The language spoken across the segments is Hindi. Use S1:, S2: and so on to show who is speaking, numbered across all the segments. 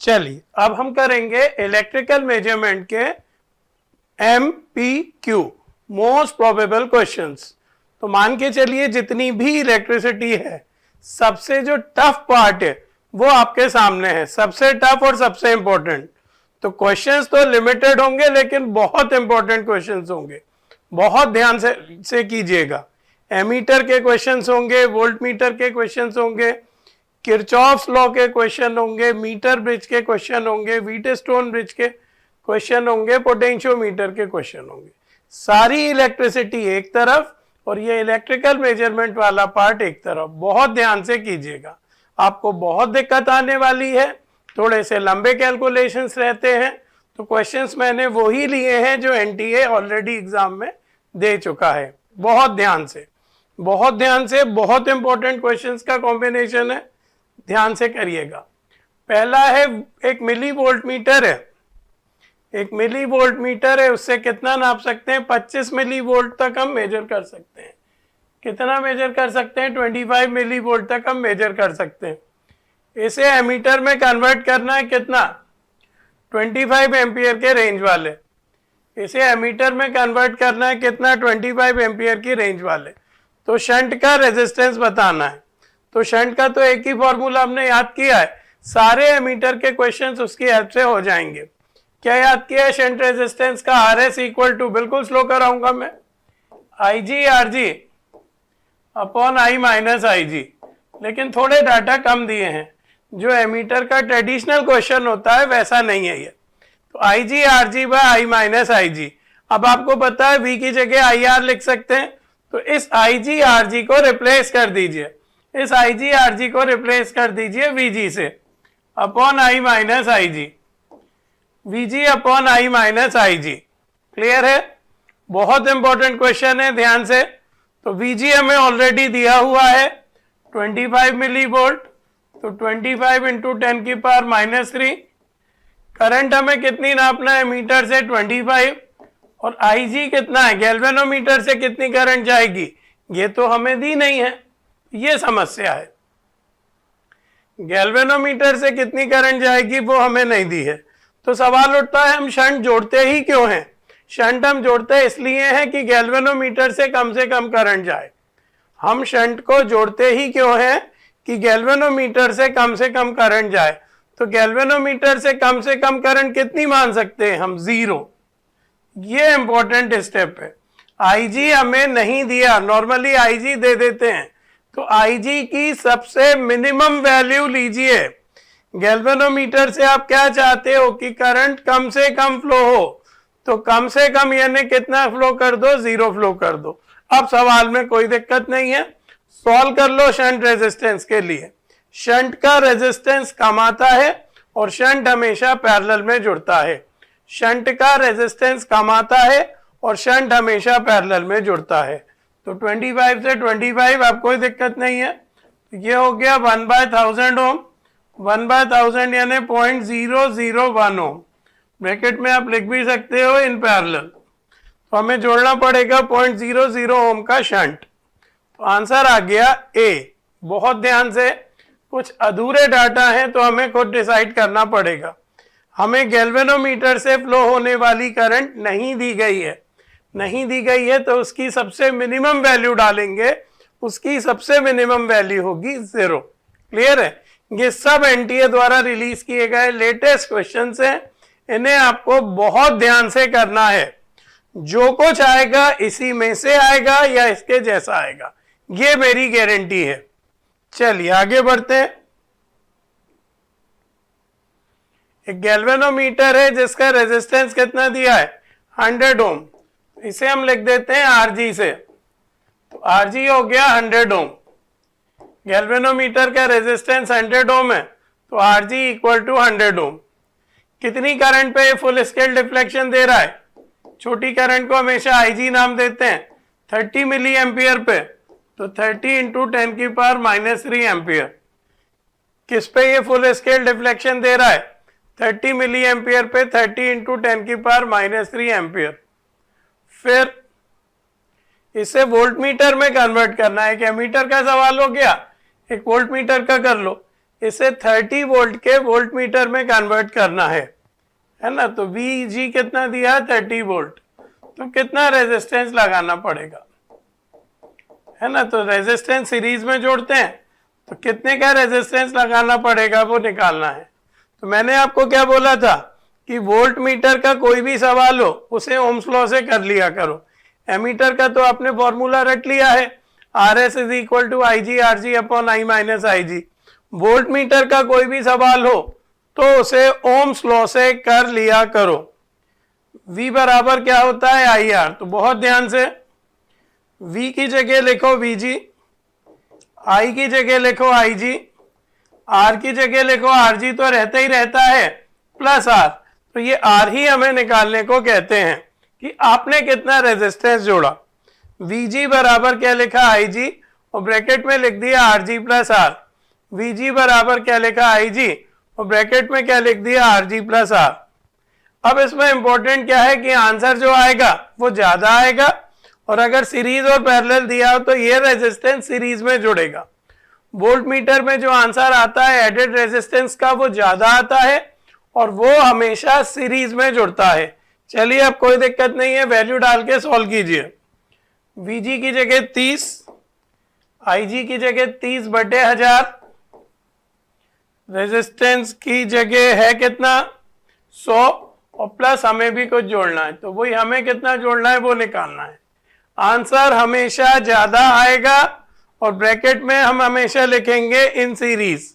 S1: चलिए अब हम करेंगे इलेक्ट्रिकल मेजरमेंट के MPQ मोस्ट प्रोबेबल क्वेश्चंस। तो मान के चलिए जितनी भी इलेक्ट्रिसिटी है, सबसे जो टफ पार्ट है वो आपके सामने है, सबसे टफ और सबसे इंपॉर्टेंट। तो क्वेश्चंस तो लिमिटेड होंगे लेकिन बहुत इंपॉर्टेंट क्वेश्चंस होंगे, बहुत ध्यान से कीजिएगा। एमीटर के क्वेश्चंस होंगे, वोल्ट मीटर के क्वेश्चंस होंगे, किरचॉफ्स लॉ के क्वेश्चन होंगे, मीटर ब्रिज के क्वेश्चन होंगे, व्हीटस्टोन ब्रिज के क्वेश्चन होंगे, पोटेंशियोमीटर के क्वेश्चन होंगे। सारी इलेक्ट्रिसिटी एक तरफ और ये इलेक्ट्रिकल मेजरमेंट वाला पार्ट एक तरफ। बहुत ध्यान से कीजिएगा, आपको बहुत दिक्कत आने वाली है। थोड़े से लंबे कैलकुलेशंस रहते हैं, तो क्वेश्चंस मैंने वही लिए हैं जो NTA ऑलरेडी एग्जाम में दे चुका है। बहुत ध्यान से, बहुत ध्यान से, बहुत इंपॉर्टेंट क्वेश्चंस का कॉम्बिनेशन है, ध्यान से करिएगा। पहला है, एक मिली वोल्ट मीटर है, एक मिली वोल्ट मीटर है, उससे कितना नाप सकते हैं? 25 मिली वोल्ट तक हम मेजर कर सकते हैं। कितना मेजर कर सकते हैं? 25 मिली वोल्ट तक हम मेजर कर सकते हैं। इसे एमीटर में कन्वर्ट करना है कितना? 25 एम्पियर के रेंज वाले। इसे एमीटर में कन्वर्ट करना है कितना? 25 एम्पियर की रेंज वाले। तो शंट का रेजिस्टेंस बताना है। तो शंट का तो एक ही फॉर्मूला हमने याद किया है, सारे एमीटर के क्वेश्चंस उसकी हेल्प से हो जाएंगे। क्या याद किया है शंट रेजिस्टेंस का? RS इक्वल टू, बिल्कुल स्लो कराऊंगा मैं, IG RG upon I minus IG। लेकिन थोड़े डाटा कम दिए हैं, जो एमीटर का ट्रेडिशनल क्वेश्चन होता है वैसा नहीं है ये। तो IG RG by I minus IG। अब आपको पता है V की जगह IR लिख सकते हैं, तो इस IG RG को रिप्लेस कर दीजिए, इस IG RG को रिप्लेस कर दीजिए VG से, upon I minus IG, VG upon I minus IG। Clear है? बहुत इंपॉर्टेंट क्वेश्चन है, ध्यान से। तो VG हमें ऑलरेडी दिया हुआ है 25 मिली वोल्ट, तो 25 इंटू 10 की पावर माइनस 3। करंट हमें कितनी नापना है? मीटर से 25। और IG कितना है? गैल्वेनोमीटर से कितनी करंट जाएगी? ये तो हमें दी नहीं है, ये समस्या है। गैल्वेनोमीटर से कितनी करंट जाएगी वो हमें नहीं दी है। तो सवाल उठता है, हम शंट जोड़ते ही क्यों हैं? शंट हम जोड़ते इसलिए हैं कि गैल्वेनोमीटर से कम करंट जाए। हम शंट को जोड़ते ही क्यों हैं? कि गैल्वेनोमीटर से कम करंट जाए। तो गैल्वेनोमीटर से कम करंट कितनी मान सकते हैं हम? 0। ये इंपॉर्टेंट स्टेप है। IG हमें नहीं दिया, नॉर्मली IG दे देते हैं, तो IG की सबसे मिनिमम वैल्यू लीजिए। गैल्वेनोमीटर से आप क्या चाहते हो? कि करंट कम से कम फ्लो हो, तो कम से कम यानी कितना फ्लो कर दो? 0 फ्लो कर दो। अब सवाल में कोई दिक्कत नहीं है, सॉल्व कर लो शंट रेजिस्टेंस के लिए। शंट का रेजिस्टेंस कम आता है और शंट हमेशा पैरेलल में जुड़ता है। शंट का रेजिस्टेंस कम आता है और शंट हमेशा पैरेलल में जुड़ता है। तो 25 से 25, अब कोई दिक्कत नहीं है। ये हो गया 1/1000 ओम, 1/1000 यानी 0.001 ओम। ब्रैकेट में आप लिख भी सकते हो इन पैरेलल। तो हमें जोड़ना पड़ेगा 0.00 ओम का शंट। तो आंसर आ गया A। बहुत ध्यान से, कुछ अधूरे डाटा हैं तो हमें खुद डिसाइड करना पड़ेगा। हमें गैल्वेनोमीटर से फ्लो होने वाली करंट नहीं दी गई है, नहीं दी गई है, तो उसकी सबसे मिनिमम वैल्यू डालेंगे, उसकी सबसे मिनिमम वैल्यू होगी 0। क्लियर है? ये सब NTA द्वारा रिलीज किए गए लेटेस्ट क्वेश्चन हैं, इन्हें आपको बहुत ध्यान से करना है। जो कुछ आएगा इसी में से आएगा या इसके जैसा आएगा, ये मेरी गारंटी है। चलिए आगे बढ़ते हैं। एक गैल्वेनोमीटर है जिसका रेजिस्टेंस कितना दिया है? 100 ओम। इसे हम लिख देते हैं RG से, तो RG हो गया 100 ओम। गैल्वेनोमीटर का रेजिस्टेंस 100 ओम है, तो RG इक्वल टू 100 ओम। कितनी करंट पे ये फुल स्केल डिफ्लेक्शन दे रहा है? छोटी करंट को हमेशा IG नाम देते हैं। 30 मिली एम्पियर पे, तो 30 इंटू 10 की पावर माइनस 3 एम्पियर। किस पे ये फुल स्केल डिफ्लेक्शन दे रहा है? 30 मिली एम्पियर पे 30 इंटू 10 की पावर माइनस 3 एम्पियर। फिर इसे वोल्ट मीटर में कन्वर्ट करना है। एक एमीटर का सवाल हो गया, एक वोल्ट मीटर का कर लो। इसे 30 वोल्ट के वोल्ट मीटर में कन्वर्ट करना है ना। तो VG कितना दिया, 30 वोल्ट। तो कितना रेजिस्टेंस लगाना पड़ेगा, है ना। तो रेजिस्टेंस सीरीज में जोड़ते हैं, तो कितने का रेजिस्टेंस लगाना पड़ेगा वो निकालना है। तो मैंने आपको क्या बोला था कि वोल्ट मीटर का कोई भी सवाल हो उसे ओम्स लॉ से कर लिया करो। एमीटर का तो आपने फॉर्मूला रट लिया है, RS is equal to IG RG upon I minus IG। Voltmeter का कोई भी सवाल हो तो उसे ओम्स लॉ से कर लिया करो। V बराबर क्या होता है, IR। तो बहुत ध्यान से, V की जगह लिखो VG, I की जगह लिखो IG, R की जगह लिखो RG, तो रहता ही रहता है, प्लस R। तो ये R ही हमें निकालने को कहते हैं कि आपने कितना रेजिस्टेंस जोड़ा। VG बराबर क्या लिखा, IG, और ब्रैकेट में लिख दिया RG प्लस R। VG बराबर क्या लिखा, IG, और ब्रैकेट में क्या लिख दिया, RG प्लस R। अब इसमें इंपॉर्टेंट क्या है कि आंसर जो आएगा वो ज्यादा आएगा, और अगर सीरीज और पैरेलल दिया हो तो ये रेजिस्टेंस सीरीज में जुड़ेगा। वोल्ट मीटर में जो आंसर आता है एडेड रेजिस्टेंस का वो ज्यादा आता है, और वो हमेशा सीरीज में जुड़ता है। चलिए अब कोई दिक्कत नहीं है, वैल्यू डाल के सॉल्व कीजिए। VG की जगह 30, IG की जगह 30/1000, रेजिस्टेंस की जगह है कितना, 100, और प्लस हमें भी कुछ जोड़ना है, तो वही हमें कितना जोड़ना है वो निकालना है। आंसर हमेशा ज्यादा आएगा, और ब्रैकेट में हम हमेशा लिखेंगे इन सीरीज।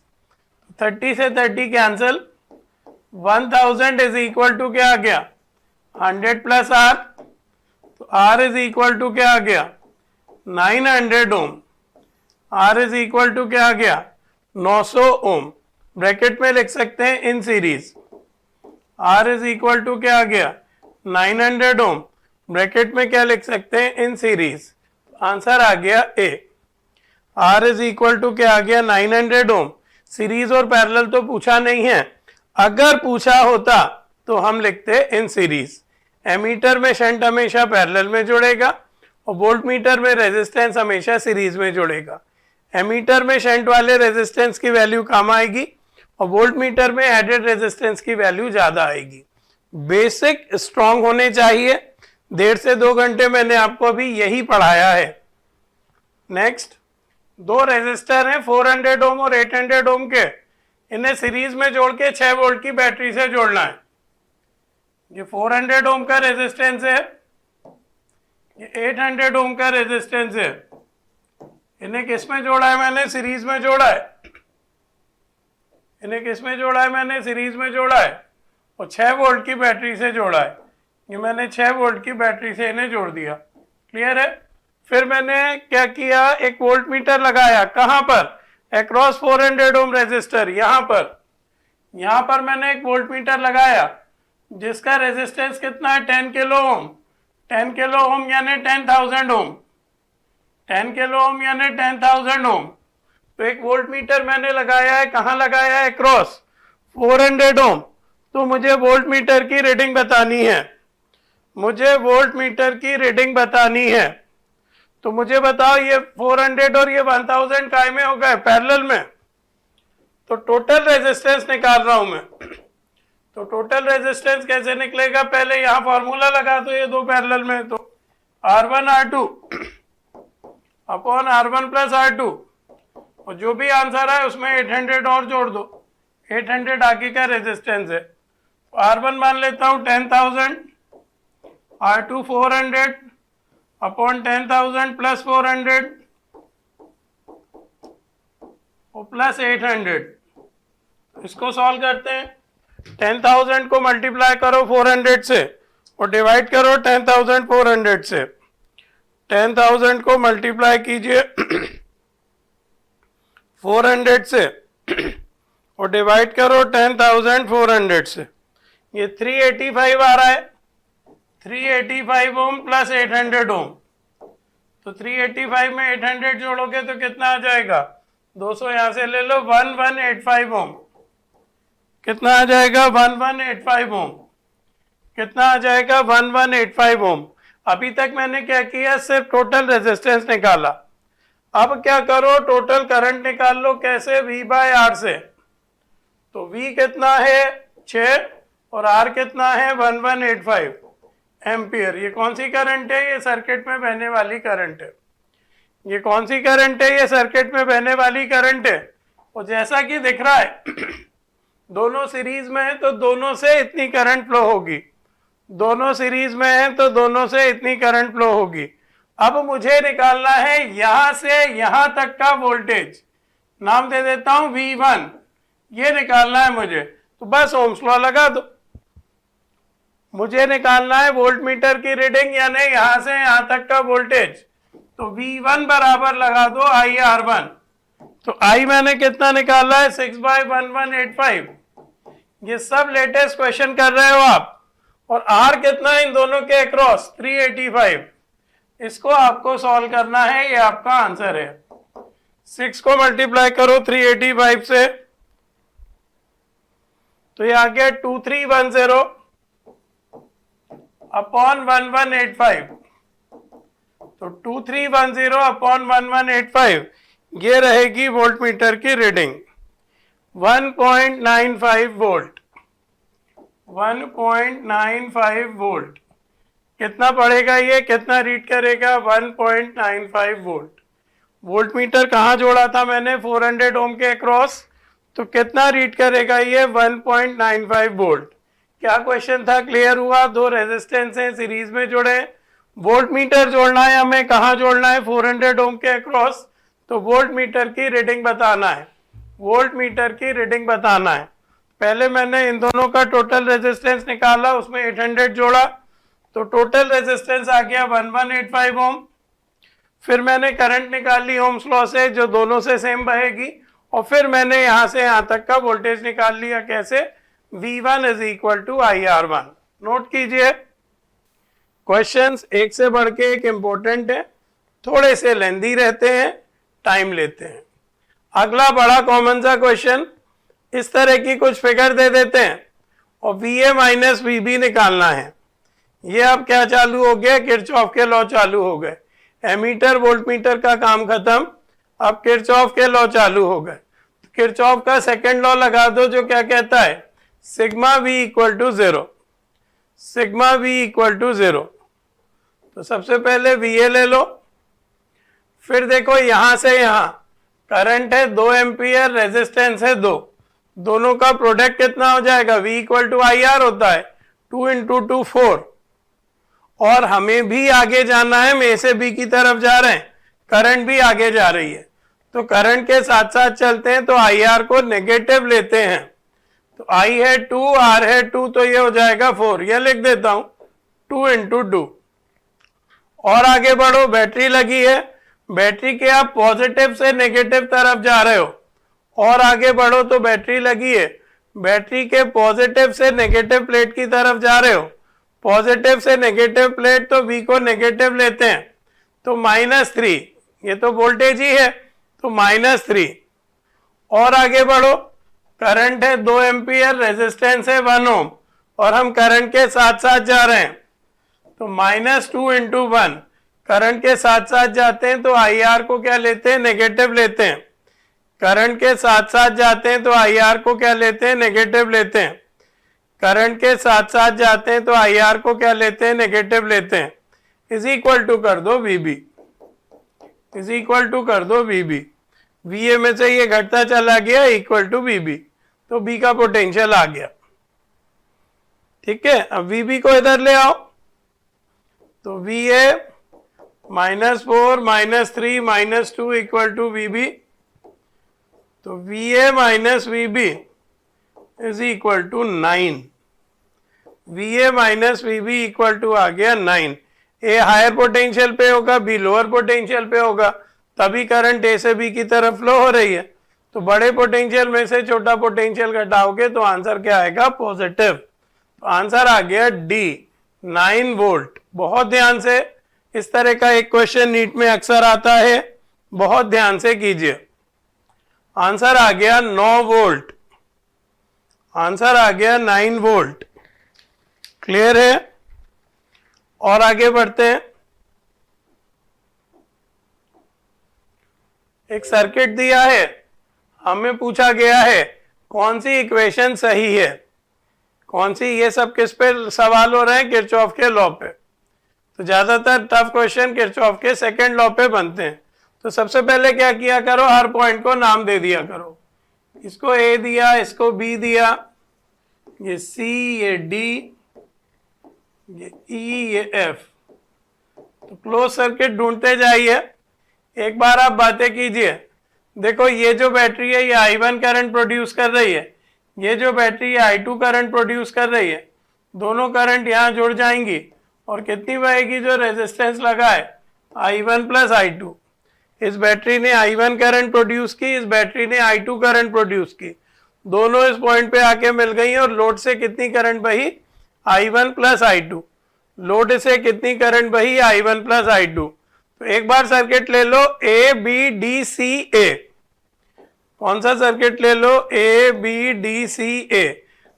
S1: 30 से 30 कैंसिल, 1000 इज इक्वल टू क्या आ गया, 100 प्लस R। तो R इज इक्वल टू क्या आ गया, 900 ओम। R इज इक्वल टू क्या आ गया, 900 ओम। ब्रैकेट में लिख सकते हैं in series. R is equal to क्या आ गया, 900 ओम। ब्रैकेट में क्या लिख सकते हैं, इन सीरीज। आंसर आ गया A। R is equal to क्या आ गया, 900 ओम। सीरीज और पैरेलल तो पूछा नहीं है, अगर पूछा होता तो हम लिखते इन सीरीज। एमीटर में शंट हमेशा पैरेलल में जुड़ेगा, और वोल्ट मीटर में रेजिस्टेंस हमेशा सीरीज में जुड़ेगा। एमीटर में शंट वाले रेजिस्टेंस की वैल्यू कम आएगी, और वोल्ट मीटर में एडेड रेजिस्टेंस की वैल्यू ज्यादा आएगी। बेसिक स्ट्रांग होने चाहिए। 1.5 से 2 घंटे मैंने आपको अभी यही पढ़ाया है। नेक्स्ट, दो रेजिस्टर हैं 400 ओम और 800 ओम के, इन्हें सीरीज में जोड़ के 6 वोल्ट की बैटरी से जोड़ना है। ये 400 ओम का रेजिस्टेंस है, ये 800 ओम का रेजिस्टेंस है। इन्हें किस में जोड़ा है मैंने, सीरीज में जोड़ा है। इन्हें किस में जोड़ा है मैंने, सीरीज में जोड़ा है, और 6 वोल्ट की बैटरी से जोड़ा है। ये मैंने 6 वोल्ट की बैटरी से इन्हें जोड़ दिया। क्लियर है। फिर मैंने क्या किया, एक वोल्ट मीटर लगाया, कहां पर, अक्रॉस 400 ओम रेजिस्टर। यहां पर मैंने एक वोल्ट मीटर लगाया जिसका रेजिस्टेंस कितना है, 10 किलो ओम। 10 किलो ओम यानी 10,000 ओम। 10 किलो ओम यानी 10,000 ओम। तो एक वोल्ट मीटर मैंने लगाया है, कहां लगाया है, अक्रॉस 400 ओम। तो मुझे वोल्ट मीटर की रीडिंग बतानी है, मुझे वोल्ट मीटर की रीडिंग बतानी है। तो मुझे बताओ ये 400 और ये 1000 काय में हो गए, पैरेलल में। तो टोटल रेजिस्टेंस निकाल रहा हूं मैं। तो टोटल रेजिस्टेंस कैसे निकलेगा, पहले यहां फॉर्मूला लगा दो, ये दो पैरेलल में। तो R1 R2 upon R1 plus R2, और जो भी आंसर है उसमें 800 और जोड़ दो। 800 आगे का रेजिस्टेंस है। R1 मान लेता हूं 10,000, R2 400 अपॉन 10,000 प्लस 400 और प्लस 800। इसको सॉल्व करते हैं। 10,000 को मल्टीप्लाई करो 400 से और डिवाइड करो 10,000 400 से। 10,000 को मल्टीप्लाई कीजिए 400 से और डिवाइड करो 10,000 400 से। ये 385 आ रहा है। 385 ओम प्लस 800 ओम। तो 385 में 800 जोड़ोगे तो कितना आ जाएगा, 200 यहां से ले लो, 1185 ओम। कितना आ जाएगा, 1185 ओम। कितना आ जाएगा, 1185 ओम। अभी तक मैंने क्या किया, सिर्फ टोटल रेजिस्टेंस निकाला। अब क्या करो, टोटल करंट निकाल लो। कैसे, V बाय R से। तो V कितना है 6 और R कितना है 1185 एम्पियर। ये कौन सी करंट है? ये सर्किट में बहने वाली करंट है। ये कौन सी करंट है? ये सर्किट में बहने वाली करंट है। और जैसा कि दिख रहा है दोनों सीरीज में है तो दोनों से इतनी करंट फ्लो होगी, दोनों सीरीज में है तो दोनों से इतनी करंट फ्लो होगी। अब मुझे निकालना है यहां से यहां तक का वोल्टेज, नाम दे देता हूं V1, ये निकालना है मुझे। तो बस ओम्स लॉ लगा दो। मुझे निकालना है वोल्ट मीटर की रीडिंग, यानी यहां से यहां तक का वोल्टेज। तो V1 बराबर लगा दो IR1। तो I मैंने कितना निकाला है 6/1185। ये सब लेटेस्ट क्वेश्चन कर रहे हो आप। और R कितना है इन दोनों के अक्रॉस 385। इसको आपको सॉल्व करना है, ये आपका आंसर है। 6 को मल्टीप्लाई करो 385 से तो ये आ गया 2310 अपॉन 1185। तो 2310 अपॉन 1185 ये रहेगी वोल्ट मीटर की रीडिंग 1.95 वोल्ट। 1.95 वोल्ट कितना पड़ेगा? ये कितना रीड करेगा? 1.95 वोल्ट। वोल्ट मीटर कहाँ जोड़ा था मैंने? 400 ओम के अक्रॉस। तो कितना रीड करेगा ये? 1.95 वोल्ट। क्या क्वेश्चन था? क्लियर हुआ? दो रेजिस्टेंस हैं सीरीज में जुड़े, वोल्ट मीटर जोड़ना है हमें। कहाँ जोड़ना है? 400 ओम के अक्रॉस। तो वोल्ट मीटर की रीडिंग बताना है, वोल्ट मीटर की रीडिंग बताना है। पहले मैंने इन दोनों का टोटल रेजिस्टेंस निकाला, उसमें 800 जोड़ा तो टोटल रेजिस्टेंस आ गया 1185 ओम। फिर मैंने करंट निकाली ओम्स लॉ से जो दोनों से सेम बहेगी, और फिर मैंने यहां से यहां तक का वोल्टेज निकाल लिया। कैसे? V1 is equal to IR1। Note कीजिए, क्वेश्चंस एक से बढ़ के एक इंपॉर्टेंट है, थोड़े से लेंदी रहते हैं, टाइम लेते हैं। अगला बड़ा कॉमन सा क्वेश्चन, इस तरह की कुछ फिगर दे देते हैं और VA माइनस VB निकालना है। ये अब क्या चालू हो गया? किरचॉफ के लॉ चालू हो गए। एमीटर वोल्ट मीटर का काम खत्म, अब किरचॉफ के लॉ चालू हो गए। किरचॉफ का सेकंड लॉ लगा दो जो क्या कहता है? Sigma V equal to 0। Sigma V equal to 0। तो सबसे पहले VA ले लो, फिर देखो यहां से यहां करंट है 2 एम्पियर, रेजिस्टेंस है 2, दोनों का प्रोडक्ट कितना हो जाएगा? V इक्वल टू IR होता है, 2 इंटू 2 4। और हमें भी आगे जाना है, हम A से B की तरफ जा रहे हैं, करंट भी आगे जा रही है, तो करंट के साथ साथ चलते हैं। तो IR को नेगेटिव लेते हैं, तो I है 2, R है 2, तो ये हो जाएगा 4। ये लिख देता हूं 2 इंटू 2। और आगे बढ़ो, बैटरी लगी है, बैटरी के आप पॉजिटिव से नेगेटिव तरफ जा रहे हो। और आगे बढ़ो तो बैटरी लगी है, बैटरी के पॉजिटिव से नेगेटिव प्लेट की तरफ जा रहे हो, पॉजिटिव से नेगेटिव प्लेट, तो V को नेगेटिव लेते हैं तो -3। ये तो वोल्टेज ही है तो -3। और आगे बढ़ो, करंट है 2 एम्पियर, रेजिस्टेंस है 1 ओम, और हम करंट के साथ साथ जा रहे हैं, तो -2 इंटू 1। करंट के साथ साथ जाते हैं तो IR को क्या लेते हैं? नेगेटिव लेते हैं। करंट के साथ साथ जाते हैं तो IR को क्या लेते हैं? नेगेटिव लेते हैं। करंट के साथ साथ जाते हैं तो IR को क्या लेते हैं? नेगेटिव लेते हैं। इज इक्वल टू कर दो VB, इज इक्वल टू कर दो VB। VA में से ये घटता चला गया, इक्वल टू VB, तो B का पोटेंशियल आ गया। ठीक है, अब VB को इधर ले आओ, तो VA -4 -3 -2 इक्वल टू VB। तो VA minus VB is equal to 9। VA minus VB equal to आ गया 9। A हायर पोटेंशियल पे होगा, B लोअर पोटेंशियल पे होगा, तभी करंट A से B की तरफ फ्लो हो रही है। तो बड़े पोटेंशियल में से छोटा पोटेंशियल घटाओगे तो आंसर क्या आएगा? पॉजिटिव। तो आंसर आ गया D, 9 वोल्ट। बहुत ध्यान से, इस तरह का एक क्वेश्चन नीट में अक्सर आता है, बहुत ध्यान से कीजिए। आंसर आ गया 9 वोल्ट, आंसर आ गया 9 वोल्ट। क्लियर है? और आगे बढ़ते हैं। एक सर्किट दिया है, हमें पूछा गया है कौन सी इक्वेशन सही है, कौन सी, ये सब किस पे सवाल हो रहे हैं, किरचॉफ के लॉ पे। तो ज्यादातर टफ क्वेश्चन किरचॉफ के सेकंड लॉ पे बनते हैं। तो सबसे पहले क्या किया करो, हर पॉइंट को नाम दे दिया करो। इसको ए दिया, इसको बी दिया, ये सी, ये डी, ये ई, ये एफ। तो क्लोज सर्किट ढूंढते जाइए। एक बार आप बातें कीजिए, देखो ये जो बैटरी है ये I1 करंट प्रोड्यूस कर रही है, ये जो बैटरी है I2 करंट प्रोड्यूस कर रही है। दोनों करंट यहाँ जुड़ जाएंगी और कितनी बहेगी, जो रेजिस्टेंस लगा है I1 प्लस I2। इस बैटरी ने I1 करंट प्रोड्यूस की, इस बैटरी ने I2 करंट प्रोड्यूस की, दोनों इस पॉइंट पे आके मिल गई और लोड से कितनी करंट बही, I1 प्लस I2। लोड से कितनी करंट बही, I1 प्लस I2। तो एक बार सर्किट ले लो ए बी डी सी ए। कौन सा सर्किट ले लो, A B D C A.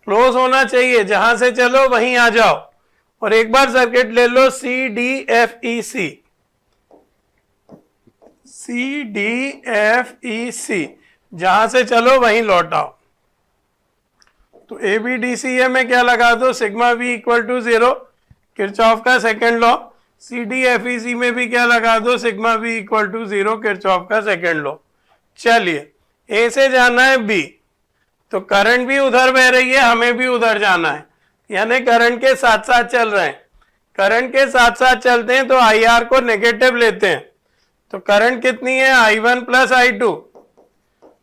S1: Close होना चाहिए, जहां से चलो वहीं आ जाओ। और एक बार सर्किट ले लो सी डी एफ ई सी, सी डी एफ ई सी, जहां से चलो वहीं लौट आओ। तो ए बी डी सी ए में क्या लगा दो, sigma V equal to 0, Kirchhoff का second law. C D F E C में भी क्या लगा दो, sigma V equal to 0, Kirchhoff का सेकेंड लॉ। चलिए ए से जाना है बी, तो करंट भी उधर बह रही है, हमें भी उधर जाना है, यानी करंट के साथ साथ चल रहे हैं। करंट के साथ साथ चलते हैं तो आई आर को नेगेटिव लेते हैं। तो करंट कितनी है, I1 प्लस I2,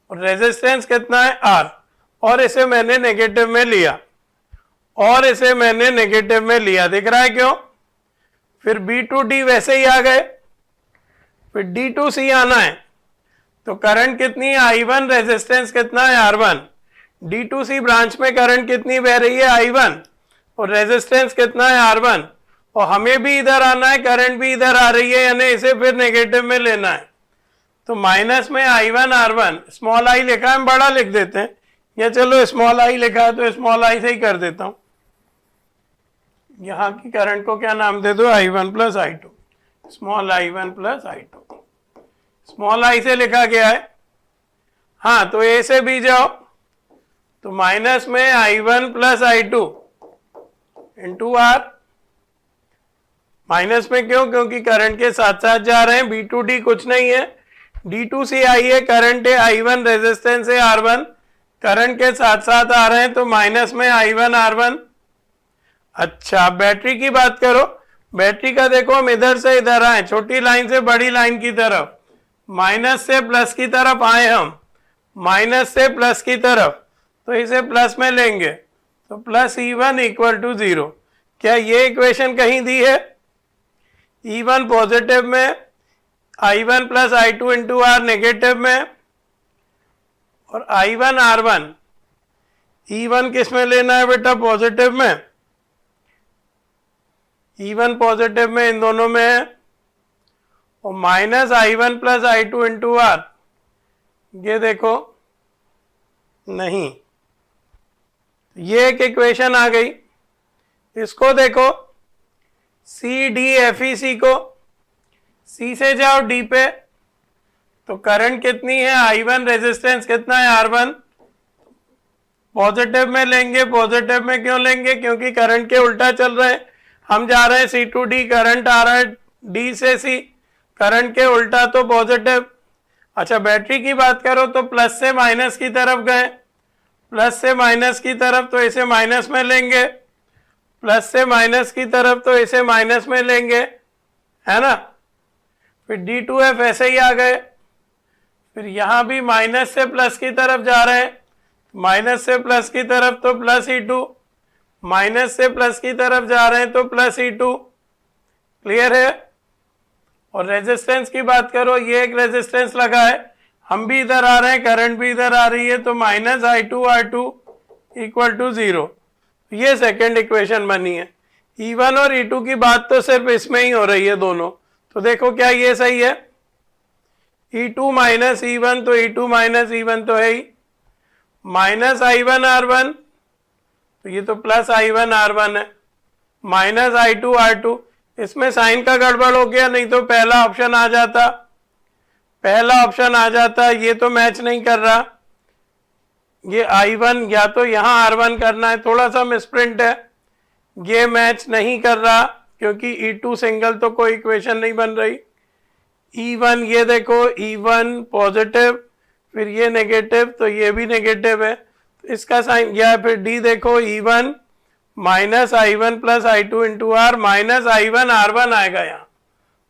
S1: और रेजिस्टेंस कितना है R, और इसे मैंने नेगेटिव में लिया, और इसे मैंने नेगेटिव में लिया, दिख रहा है क्यों। फिर B टू D वैसे ही आ गए, फिर D टू C आना है। तो करंट कितनी है, I1, रेजिस्टेंस कितना है R1। D to C branch में करंट कितनी बह रही है, I1, और रेजिस्टेंस कितना है R1। और हमें भी इधर आना है, करंट भी इधर आ रही है, यानी इसे फिर नेगेटिव में लेना है। तो माइनस में I1 R1, स्मॉल आई लिखा है, हम बड़ा लिख देते हैं, या चलो स्मॉल आई लिखा है तो स्मॉल आई से ही कर देता हूं। यहाँ की करंट को क्या नाम दे दो, I1 plus I2, small I1 plus I2, small I से लिखा गया है। हाँ, तो ए से बी जाओ, तो माइनस में I1 plus I2 into R। Minus में क्यों, क्योंकि करंट के साथ साथ जा रहे हैं। बी टू डी कुछ नहीं है, डी टू सी आई है, करंट है I1, रेजिस्टेंस है R1, करंट के साथ साथ आ रहे हैं, तो माइनस में I1 R1। अच्छा, बैटरी की बात करो, बैटरी का देखो, हम इधर से इधर आए, छोटी लाइन से बड़ी लाइन की तरफ, माइनस से प्लस की तरफ आए हम, माइनस से प्लस की तरफ, तो इसे प्लस में लेंगे, तो प्लस E1 इक्वल टू 0। क्या ये इक्वेशन कहीं दी है, E1 पॉजिटिव में, I1 plus I2 into R negative में, और I1 R1, E1 किस में लेना है बेटा, पॉजिटिव में, E1 पॉजिटिव में, इन दोनों में है, और minus I1 plus I2 into R, ये देखो नहीं, ये एक इक्वेशन आ गई। इसको देखो, सी डी एफ ई सी को, सी से जाओ डी पे, तो करंट कितनी है, I1, रेजिस्टेंस कितना है R1, पॉजिटिव में लेंगे। पॉजिटिव में क्यों लेंगे, क्योंकि करंट के उल्टा चल रहे हैं, हम जा रहे हैं सी टू डी, करंट आ रहा है डी से सी, करंट के उल्टा तो पॉजिटिव। अच्छा, बैटरी की बात करो तो प्लस से माइनस की तरफ गए, प्लस से माइनस की तरफ, तो इसे माइनस में लेंगे, प्लस से माइनस की तरफ, तो इसे माइनस में लेंगे, है ना। फिर D2F ऐसे ही आ गए, फिर यहाँ भी माइनस से प्लस की तरफ जा रहे हैं, माइनस से प्लस की तरफ तो प्लस E2, माइनस से प्लस की तरफ जा रहे हैं तो प्लस E2, क्लियर है। और रेजिस्टेंस की बात करो, ये एक रेजिस्टेंस लगा है, हम भी इधर आ रहे हैं, करंट भी इधर आ रही है, तो minus I2 R2 equal to 0। ये सेकेंड इक्वेशन बनी है। E1 और E2 की बात तो सिर्फ इसमें ही हो रही है दोनों, तो देखो क्या ये सही है, E2 माइनस E1, तो E2 माइनस E1 तो है ही, माइनस I1 R1, तो ये तो प्लस I1 R1 है, माइनस I2 R2, इसमें साइन का गड़बड़ हो गया, नहीं तो पहला ऑप्शन आ जाता, पहला ऑप्शन आ जाता, ये तो मैच नहीं कर रहा, ये I1 या तो यहाँ R1 करना है, थोड़ा सा मिसप्रिंट है, ये मैच नहीं कर रहा क्योंकि E2 सिंगल तो कोई इक्वेशन नहीं बन रही। E1 ये देखो, E1 पॉजिटिव, फिर ये नेगेटिव, तो ये भी नेगेटिव है, तो इसका साइन, या फिर D देखो, E1 minus I1 plus I2 into R, minus I1 R1 आएगा यहाँ,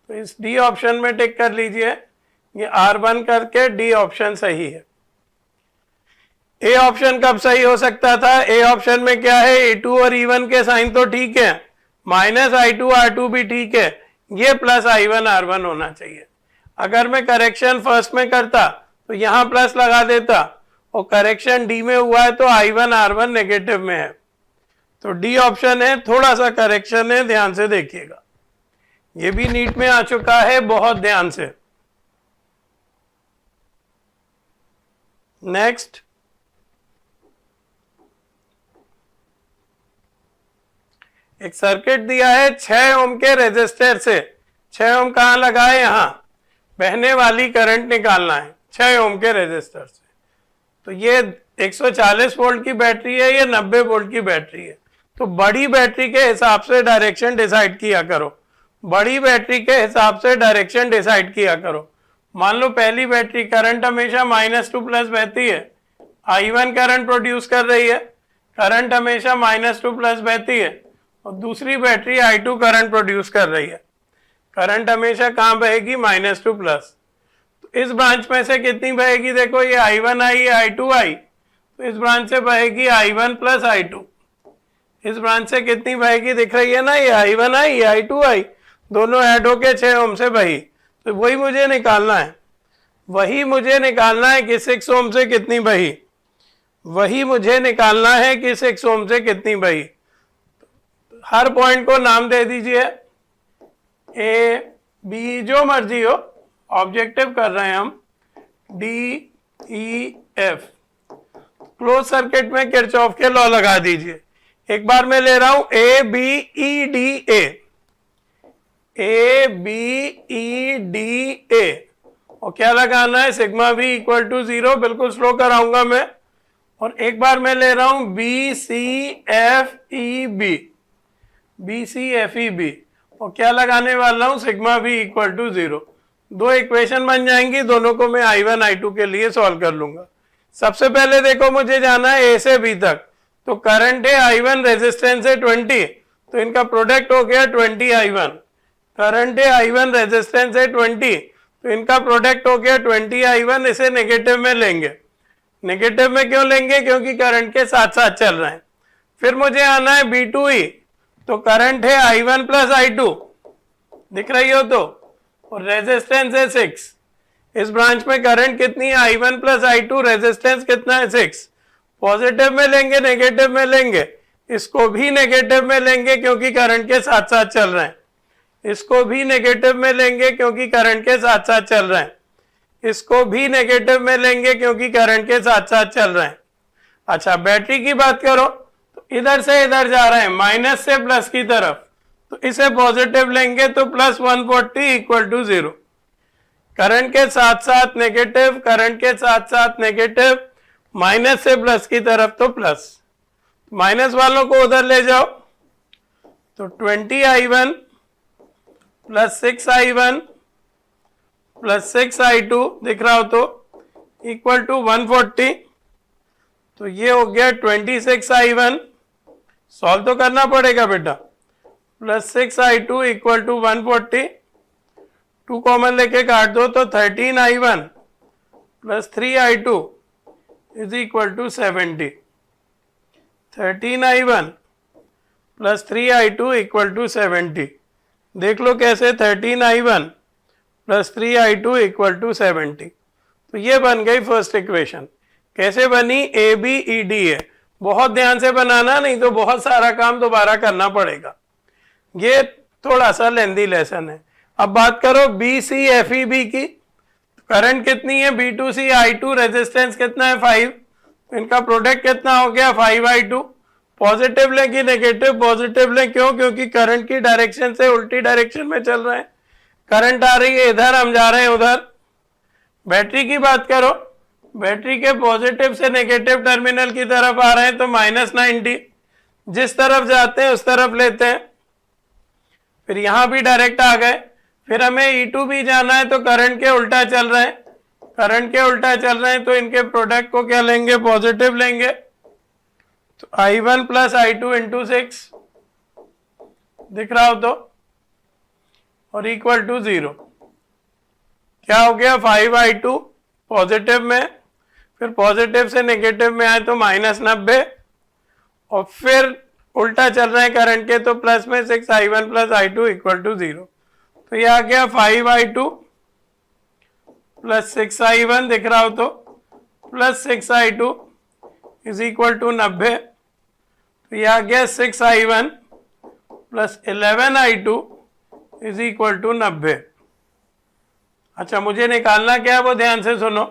S1: तो इस D ऑप्शन में टिक कर लीजिए, ये R1 करके D ऑप्शन सही है। ए ऑप्शन कब सही हो सकता था? ए ऑप्शन में क्या है, A2 और E1 के साइन तो ठीक है, माइनस I2 R2 भी ठीक है, ये प्लस I1 R1 होना चाहिए। अगर मैं करेक्शन फर्स्ट में करता तो यहां प्लस लगा देता, और करेक्शन डी में हुआ है तो I1 R1 नेगेटिव में है, तो डी ऑप्शन है, थोड़ा सा करेक्शन है, ध्यान से देखिएगा। ये भी नीट में आ चुका है, बहुत ध्यान से। नेक्स्ट, एक सर्किट दिया है 6 ओम के रेजिस्टर से, 6 ओम कहां लगाए, यहां बहने वाली करंट निकालना है 6 ओम के रेजिस्टर से। तो ये 140 वोल्ट की बैटरी है, ये 90 वोल्ट की बैटरी है, तो बड़ी बैटरी के हिसाब से डायरेक्शन डिसाइड किया करो, बड़ी बैटरी के हिसाब से डायरेक्शन डिसाइड किया करो। मान लो पहली बैटरी करंट हमेशा -2 प्लस बहती है, I1 करंट प्रोड्यूस कर रही है, करंट हमेशा -2 प्लस बहती है, और दूसरी बैटरी I2 करंट प्रोड्यूस कर रही है, करंट हमेशा कहां बहेगी, -2 प्लस। तो इस ब्रांच में से कितनी बहेगी, देखो ये I1 आई, ये I2 आई, तो इस ब्रांच से बहेगी I1 प्लस I2। इस ब्रांच से कितनी बहेगी, दिख रही है ना, ये I1 आई, ये I2 आई, दोनों ऐड होके 6 ओम से बही, तो वही मुझे निकालना है, वही मुझे निकालना है कि 6 ओम से कितनी बही, वही मुझे निकालना है कि 6 ओम से कितनी बही। हर पॉइंट को नाम दे दीजिए, ए बी जो मर्जी हो, ऑब्जेक्टिव कर रहे हैं हम, D E F. Close circuit में किरचॉफ के लॉ लगा दीजिए। एक बार मैं ले रहा हूं, A B E D A, A B E D A, और क्या लगाना है, सिग्मा वी इक्वल टू 0, बिल्कुल स्लो कराऊंगा मैं। और एक बार मैं ले रहा हूं B C F E B, B C F E B, और क्या लगाने वाला हूं, सिग्मा वी इक्वल टू 0। दो इक्वेशन बन जाएंगी, दोनों को मैं I1 I2 के लिए सॉल्व कर लूंगा। सबसे पहले देखो, मुझे जाना है ए से बी तक, तो करंट है I1, रेजिस्टेंस है 20, तो इनका प्रोडक्ट हो गया 20 I1। करंट है I1, रेजिस्टेंस है 20, तो इनका प्रोडक्ट हो गया 20 I1। इसे नेगेटिव में लेंगे, नेगेटिव में क्यों लेंगे, क्योंकि करंट के साथ साथ चल रहे हैं। फिर मुझे आना है B2E, तो करंट है I1 प्लस I2, दिख रही हो तो, और रेजिस्टेंस है 6। इस ब्रांच में करंट कितनी है, I1 प्लस I2, रेजिस्टेंस कितना है 6। पॉजिटिव में लेंगे, नेगेटिव में लेंगे, इसको भी नेगेटिव में लेंगे क्योंकि करंट के साथ साथ चल रहे हैं, इसको भी नेगेटिव में लेंगे क्योंकि करंट के साथ साथ चल रहे हैं, इसको भी नेगेटिव में लेंगे क्योंकि करंट के साथ साथ चल रहे हैं। अच्छा, बैटरी की बात करो, तो इधर से इधर जा रहे हैं, माइनस से प्लस की तरफ, तो इसे पॉजिटिव लेंगे तो प्लस 140 इक्वल टू 0। करंट के साथ साथ नेगेटिव, करंट के साथ साथ नेगेटिव, माइनस से प्लस की तरफ तो प्लस, माइनस वालों को उधर ले जाओ, तो 20 I1 plus 6 I1 plus 6 I2, दिख रहा हो तो, इक्वल टू 140। तो ये हो गया 26 I1, सॉल्व तो करना पड़ेगा बेटा, plus 6 I2 equal to 140। 2 common लेके काट दो तो 13 I1 plus 3 I2 is equal to 70। 13 I1 plus 3 I2 equal to 70। देख लो कैसे, 13 I1 plus 3 I2 equal to 70। तो ये बन गई फर्स्ट इक्वेशन। कैसे बनी, ए बी ई डी है, बहुत ध्यान से बनाना, नहीं तो बहुत सारा काम दोबारा करना पड़ेगा, ये थोड़ा सा लेंदी लेसन है। अब बात करो B C F E B की, करंट कितनी है, B2C I2, रेजिस्टेंस कितना है 5, इनका प्रोडक्ट कितना हो गया 5 I2। पॉजिटिव लें कि नेगेटिव, पॉजिटिव लें, क्यों, क्योंकि करंट की डायरेक्शन से उल्टी डायरेक्शन में चल रहे हैं, करंट आ रही है इधर, हम जा रहे हैं उधर। बैटरी की बात करो बैटरी के पॉजिटिव से नेगेटिव टर्मिनल की तरफ आ रहे हैं तो -90, जिस तरफ जाते हैं उस तरफ लेते हैं। फिर यहां भी डायरेक्ट आ गए। फिर हमें E2 भी जाना है तो करंट के उल्टा चल रहे हैं, करंट के उल्टा चल रहे हैं तो इनके प्रोडक्ट को क्या लेंगे, पॉजिटिव लेंगे। तो I1 प्लस I2 इंटू 6 दिख रहा हो तो, और इक्वल टू 0। क्या हो गया, 5I2 पॉजिटिव में, फिर पॉजिटिव से नेगेटिव में आए तो -90, और फिर उल्टा चल रहे हैं करंट के तो प्लस में 6I1 plus I2 equal to 0। तो ये आ गया 5I2 प्लस 6I1 दिख रहा हो तो, plus 6I2 is equal to 90। तो ये आ गया 6I1 plus 11I2 is equal to 90। अच्छा, मुझे निकालना क्या है वो ध्यान से सुनो।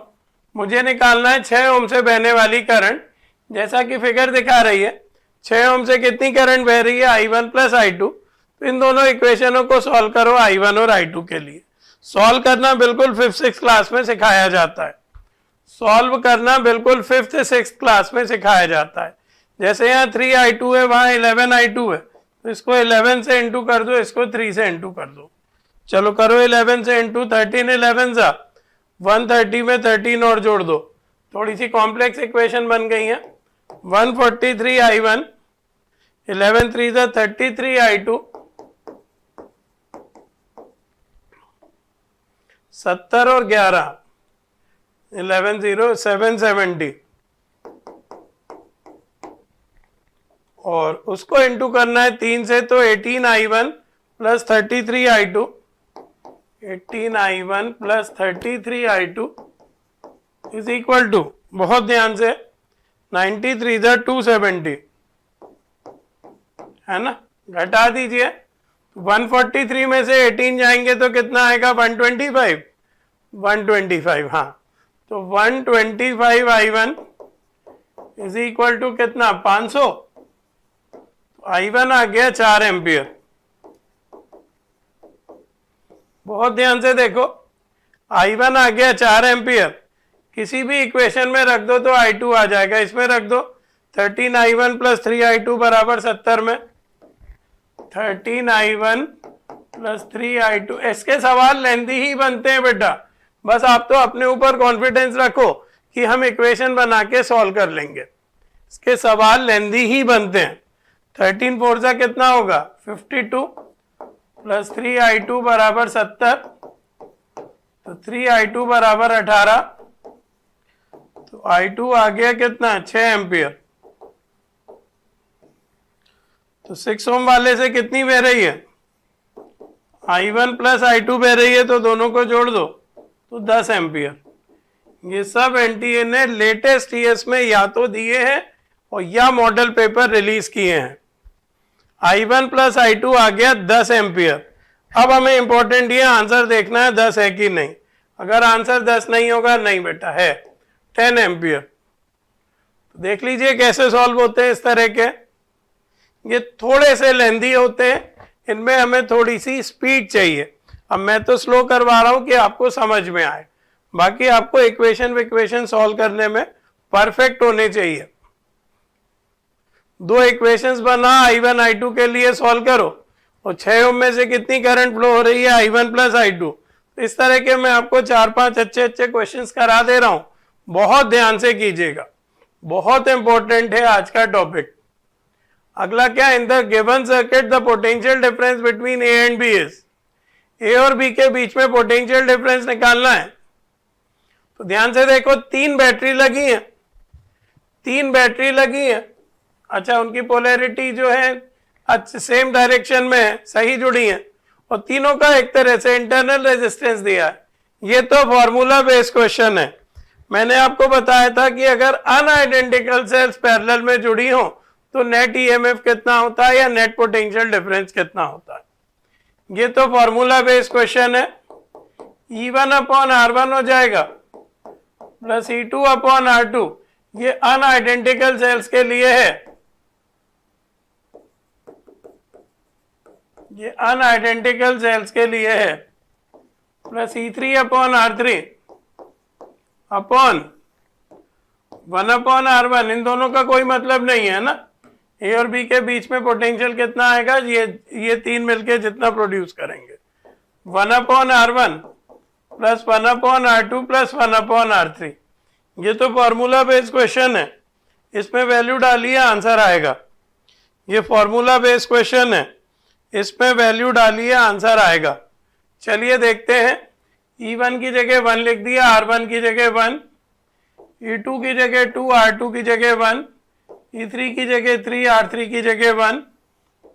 S1: मुझे निकालना है 6 ओम से बहने वाली करंट, जैसा कि फिगर दिखा रही है। 6 ओम से कितनी करंट बह रही है, I1 प्लस I2। तो इन दोनों इक्वेशनों को सॉल्व करो I1 और I2 के लिए। सॉल्व करना बिल्कुल 5th-6th क्लास में सिखाया जाता है, सॉल्व करना बिल्कुल 5th-6th क्लास में सिखाया जाता है। जैसे यहाँ 3I2 है, वहाँ 11I2 है, तो इसको 11 से इंटू कर दो, इसको 3 से इंटू कर दो। चलो करो 11 से इंटू, 13 11 सा 130 में 13 और जोड़ दो, थोड़ी सी कॉम्प्लेक्स इक्वेशन बन गई है। 143 I1, 11 3 सा 33 I2, 70 और 11 11 0 770, और उसको इंटू करना है 3 से तो 18 I1 plus 33 I2, 18 I1 plus 33 I2 is equal to, बहुत ध्यान से, 93 सा 270 है ना, घटा दीजिए। 143 में से 18 जाएंगे तो कितना आएगा, 125, 125, हाँ। तो 125 I1 इज इक्वल टू कितना, 500। I1 आ गया 4 एम्पियर। बहुत ध्यान से देखो, I1 आ गया 4 एम्पियर। किसी भी इक्वेशन में रख दो तो I2 आ जाएगा, इसमें रख दो 13 I1 प्लस 3 I2 बराबर 70 में, 13 I1 प्लस 3 I2। इसके सवाल लेंदी ही बनते हैं बेटा, बस आप तो अपने ऊपर कॉन्फिडेंस रखो कि हम इक्वेशन बना के सॉल्व कर लेंगे। इसके सवाल लेंदी ही बनते हैं। 13 4 सा कितना होगा, 52 प्लस 3 I2 बराबर 70, तो 3 I2 बराबर 18, तो I2 आ गया कितना, 6 एम्पियर। तो 6 ओम वाले से कितनी बह रही है, I1 प्लस I2 बह रही है, तो दोनों को जोड़ दो तो 10 एम्पियर। ये सब एनटीए ने लेटेस्ट ईयर्स में या तो दिए हैं और या मॉडल पेपर रिलीज किए हैं। I1 प्लस I2 आ गया 10 एम्पियर। अब हमें इंपॉर्टेंट ये आंसर देखना है 10 है कि नहीं। अगर आंसर 10 नहीं होगा, नहीं बेटा है 10 एम्पियर। तो देख लीजिए कैसे सॉल्व होते हैं इस तरह के। ये थोड़े से लेंदी होते हैं, इनमें हमें थोड़ी सी स्पीड चाहिए। अब मैं तो स्लो करवा रहा हूं कि आपको समझ में आए, बाकी आपको इक्वेशन सॉल्व करने में परफेक्ट होने चाहिए। 2 इक्वेशंस बना, I1 I2 के लिए सॉल्व करो, और 6 ओम में से कितनी करंट फ्लो हो रही है, I1 प्लस I2। इस तरह के मैं आपको 4-5 अच्छे क्वेश्चंस करा दे रहा हूं, बहुत ध्यान से कीजिएगा, बहुत इंपॉर्टेंट है आज का टॉपिक। अगला क्या, in the given circuit the potential difference between A and B is. A और बी के बीच में पोटेंशियल डिफरेंस निकालना है। तो ध्यान से देखो, 3 बैटरी लगी है, 3 बैटरी लगी है। अच्छा, उनकी पोलैरिटी जो है अच्छा सेम डायरेक्शन में है, सही जुड़ी है, और तीनों का एक तरह से इंटरनल रेजिस्टेंस दिया है। ये तो फॉर्मूला बेस्ड क्वेश्चन है। मैंने आपको बताया था कि अगर अनआइडेंटिकल सेल्स पैरेलल में जुड़ी हो तो नेट ईएमएफ कितना होता है या नेट पोटेंशियल डिफरेंस कितना होता है। ये तो फॉर्मूला बेस्ड क्वेश्चन है। E1 अपॉन R1 हो जाएगा प्लस E2 अपॉन R2। ये अनआइडेंटिकल सेल्स के लिए है, ये अनआइडेंटिकल सेल्स के लिए है, plus E3 upon R3 upon 1/R1, इन दोनों का कोई मतलब नहीं है ना, ए और बी के बीच में पोटेंशियल कितना आएगा, ये तीन मिलके जितना प्रोड्यूस करेंगे, 1/R1 plus 1/R2 plus 1/R3। ये तो फॉर्मूला बेस्ड क्वेश्चन है, इसमें वैल्यू डालिए आंसर आएगा। ये फॉर्मूला बेस्ड क्वेश्चन है, इसमें वैल्यू डालिए आंसर आएगा। चलिए देखते हैं, E1 की जगह 1 लिख दिया, R1 की जगह 1, E2 की जगह 2, R2 की जगह 1, E3 की जगह 3, R3 की जगह 1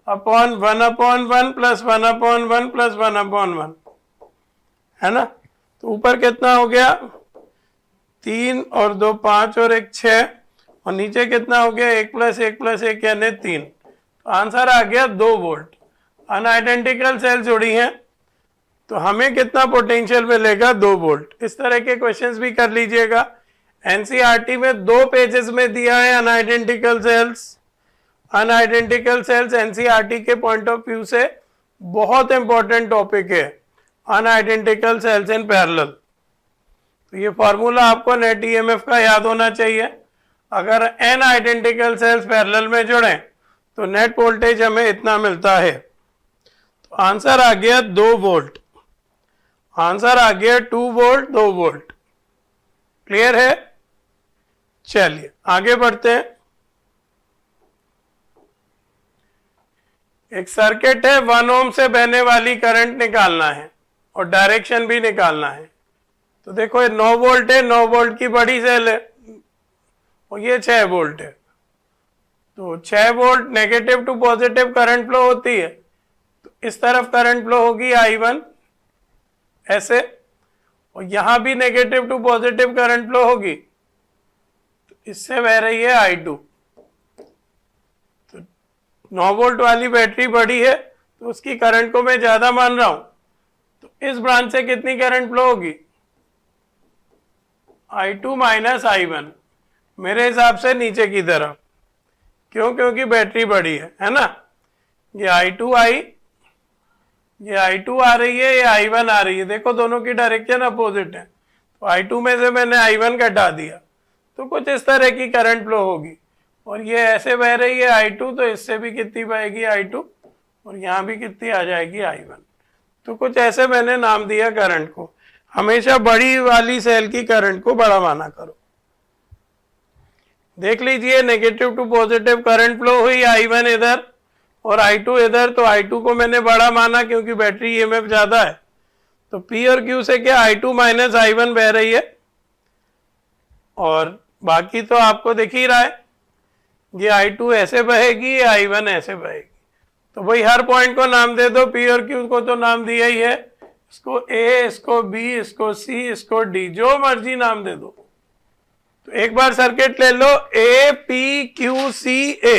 S1: अपॉन 1/1 प्लस 1/1 प्लस 1/1, है ना। तो ऊपर कितना हो गया, 3 और 2 5 और 1 6, और नीचे कितना हो गया, 1 प्लस 1 प्लस 1 यानी 3। तो आंसर आ गया 2 वोल्ट। अनआइडेंटिकल सेल जुड़ी हैं तो हमें कितना पोटेंशियल मिलेगा, 2 वोल्ट। इस तरह के क्वेश्चंस भी कर लीजिएगा। एनसीईआरटी में 2 पेजेस में दिया है अनआइडेंटिकल सेल्स। अनआइडेंटिकल सेल्स एनसीईआरटी के पॉइंट ऑफ व्यू से बहुत इंपॉर्टेंट टॉपिक है, अनआइडेंटिकल सेल्स इन पैरेलल। तो ये फॉर्मूला आपको नेट ईएमएफ का याद होना चाहिए। अगर एन आइडेंटिकल सेल्स पैरेलल में जुड़े तो नेट वोल्टेज हमें इतना मिलता है। तो आंसर आ गया 2 वोल्ट, आंसर आ गया 2 वोल्ट 2 वोल्ट। क्लियर है। चलिए आगे बढ़ते हैं। एक सर्किट है, 1 ओम से बहने वाली करंट निकालना है और डायरेक्शन भी निकालना है। तो देखो ये 9 वोल्ट है, 9 वोल्ट की बड़ी सेल है और ये 6 वोल्ट है। तो 6 volt negative to positive current flow होती है। तो इस तरफ करंट फ्लो होगी I1 ऐसे, और यहां भी negative to positive current flow होगी, तो इससे बह रही है I2। तो 9 वोल्ट वाली बैटरी बड़ी है तो उसकी करंट को मैं ज्यादा मान रहा हूं, तो इस ब्रांच से कितनी करंट फ्लो होगी, I2 माइनस I1, मेरे हिसाब से नीचे की तरफ। क्यों, क्योंकि बैटरी बड़ी है ना। ये ये I2 आ रही है, ये I1 आ रही है। देखो दोनों की डायरेक्शन अपोजिट है, तो I2 में से मैंने I1 घटा दिया, तो कुछ इस तरह की करंट फ्लो होगी। और ये ऐसे बह रही है I2, तो इससे भी कितनी बहेगी I2, और यहाँ भी कितनी आ जाएगी I1। तो कुछ ऐसे मैंने नाम दिया करंट को। हमेशा बड़ी वाली सेल की करंट को बड़ा माना करो। देख लीजिए, negative to positive current flow हुई, I1 इधर और I2 इधर, तो I2 को मैंने बड़ा माना क्योंकि बैटरी ईएमएफ ज्यादा है। तो P और Q से क्या I2 माइनस I1 बह रही है, और बाकी तो आपको दिख ही रहा है, ये I2 ऐसे बहेगी, ये I1 ऐसे बहेगी। तो भाई हर पॉइंट को नाम दे दो, P और Q को तो नाम दिया ही है, इसको A, इसको B, इसको C, इसको D, जो मर्जी नाम दे दो। तो एक बार सर्किट ले लो A P Q C A।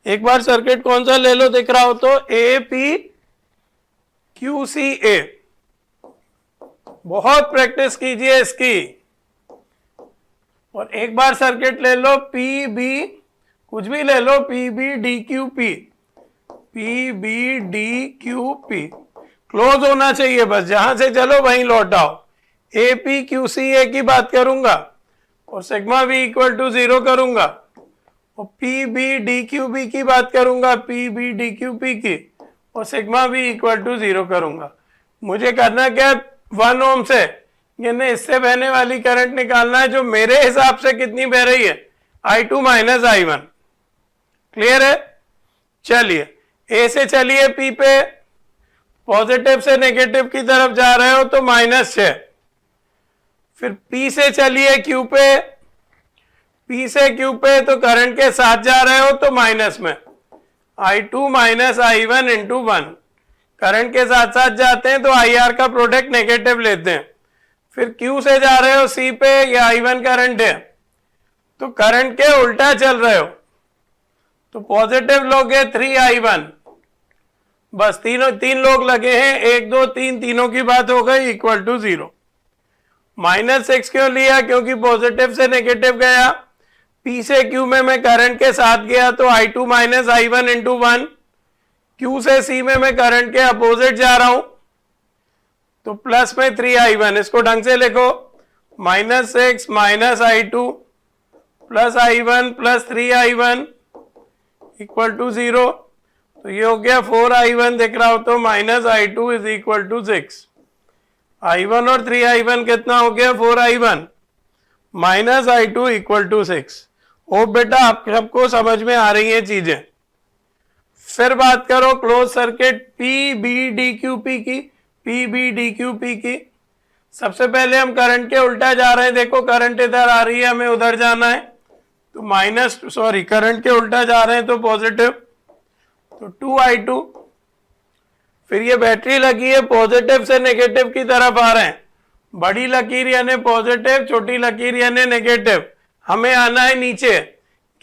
S1: एक बार सर्किट कौन सा ले लो दिख रहा हो तो A P Q C A। बहुत प्रैक्टिस कीजिए इसकी। और एक बार सर्किट ले लो P B, कुछ भी ले लो, P B D Q P, P B D Q P, close होना चाहिए बस, जहां से चलो वहीं लौट आओ। A P Q C A की बात करूंगा और सिग्मा V इक्वल टू 0 करूंगा, और P B D Q B की बात करूंगा, P B D Q P की, और सिग्मा V इक्वल टू 0 करूंगा। मुझे करना क्या, 1 ओम से यानी इससे बहने वाली करंट निकालना है, जो मेरे हिसाब से कितनी बह रही है, I2 माइनस I1। क्लियर है। चलिए A से चलिए P पे, पॉजिटिव से नेगेटिव की तरफ जा रहे हो तो -6। फिर P से चलिए Q पे, P से Q पे तो करंट के साथ जा रहे हो तो माइनस में, I2 minus I1 into 1। Current के साथ साथ जाते हैं तो IR का प्रोडक्ट नेगेटिव लेते हैं। फिर Q से जा रहे हो C पे, या I1 करंट है तो करंट के उल्टा चल रहे हो, तो पॉजिटिव लोगे 3I1, बस तीन लोग लगे हैं, 1 2 3, तीनों की बात हो गई, इक्वल टू 0। -6 क्यों लिया, क्योंकि पॉजिटिव से नेगेटिव गया। P से Q में मैं करंट के साथ गया तो I2 minus I1 into 1। Q से C में मैं करंट के अपोजिट जा रहा हूं तो प्लस में 3I1, इसको ढंग से लिखो, -6 minus I2 plus I1 plus 3I1 equal to 0। तो ये हो गया 4I1 दिख रहा हो तो minus I2 is equal to 6। I1 और 3I1 कितना हो गया 4I1 minus I2 equal to 6। ओ बेटा आप सबको समझ में आ रही है चीजें। फिर बात करो क्लोज सर्किट PBDQP की, PBDQP की। सबसे पहले हम करंट के उल्टा जा रहे हैं, देखो करंट इधर आ रही है, हमें उधर जाना है, तो करंट के उल्टा जा रहे हैं तो पॉजिटिव, तो 2I2। फिर ये बैटरी लगी है, पॉजिटिव से नेगेटिव की तरफ आ रहे हैं, बड़ी लकीर यानी पॉजिटिव, छोटी लकीर यानी नेगेटिव। हमें आना है नीचे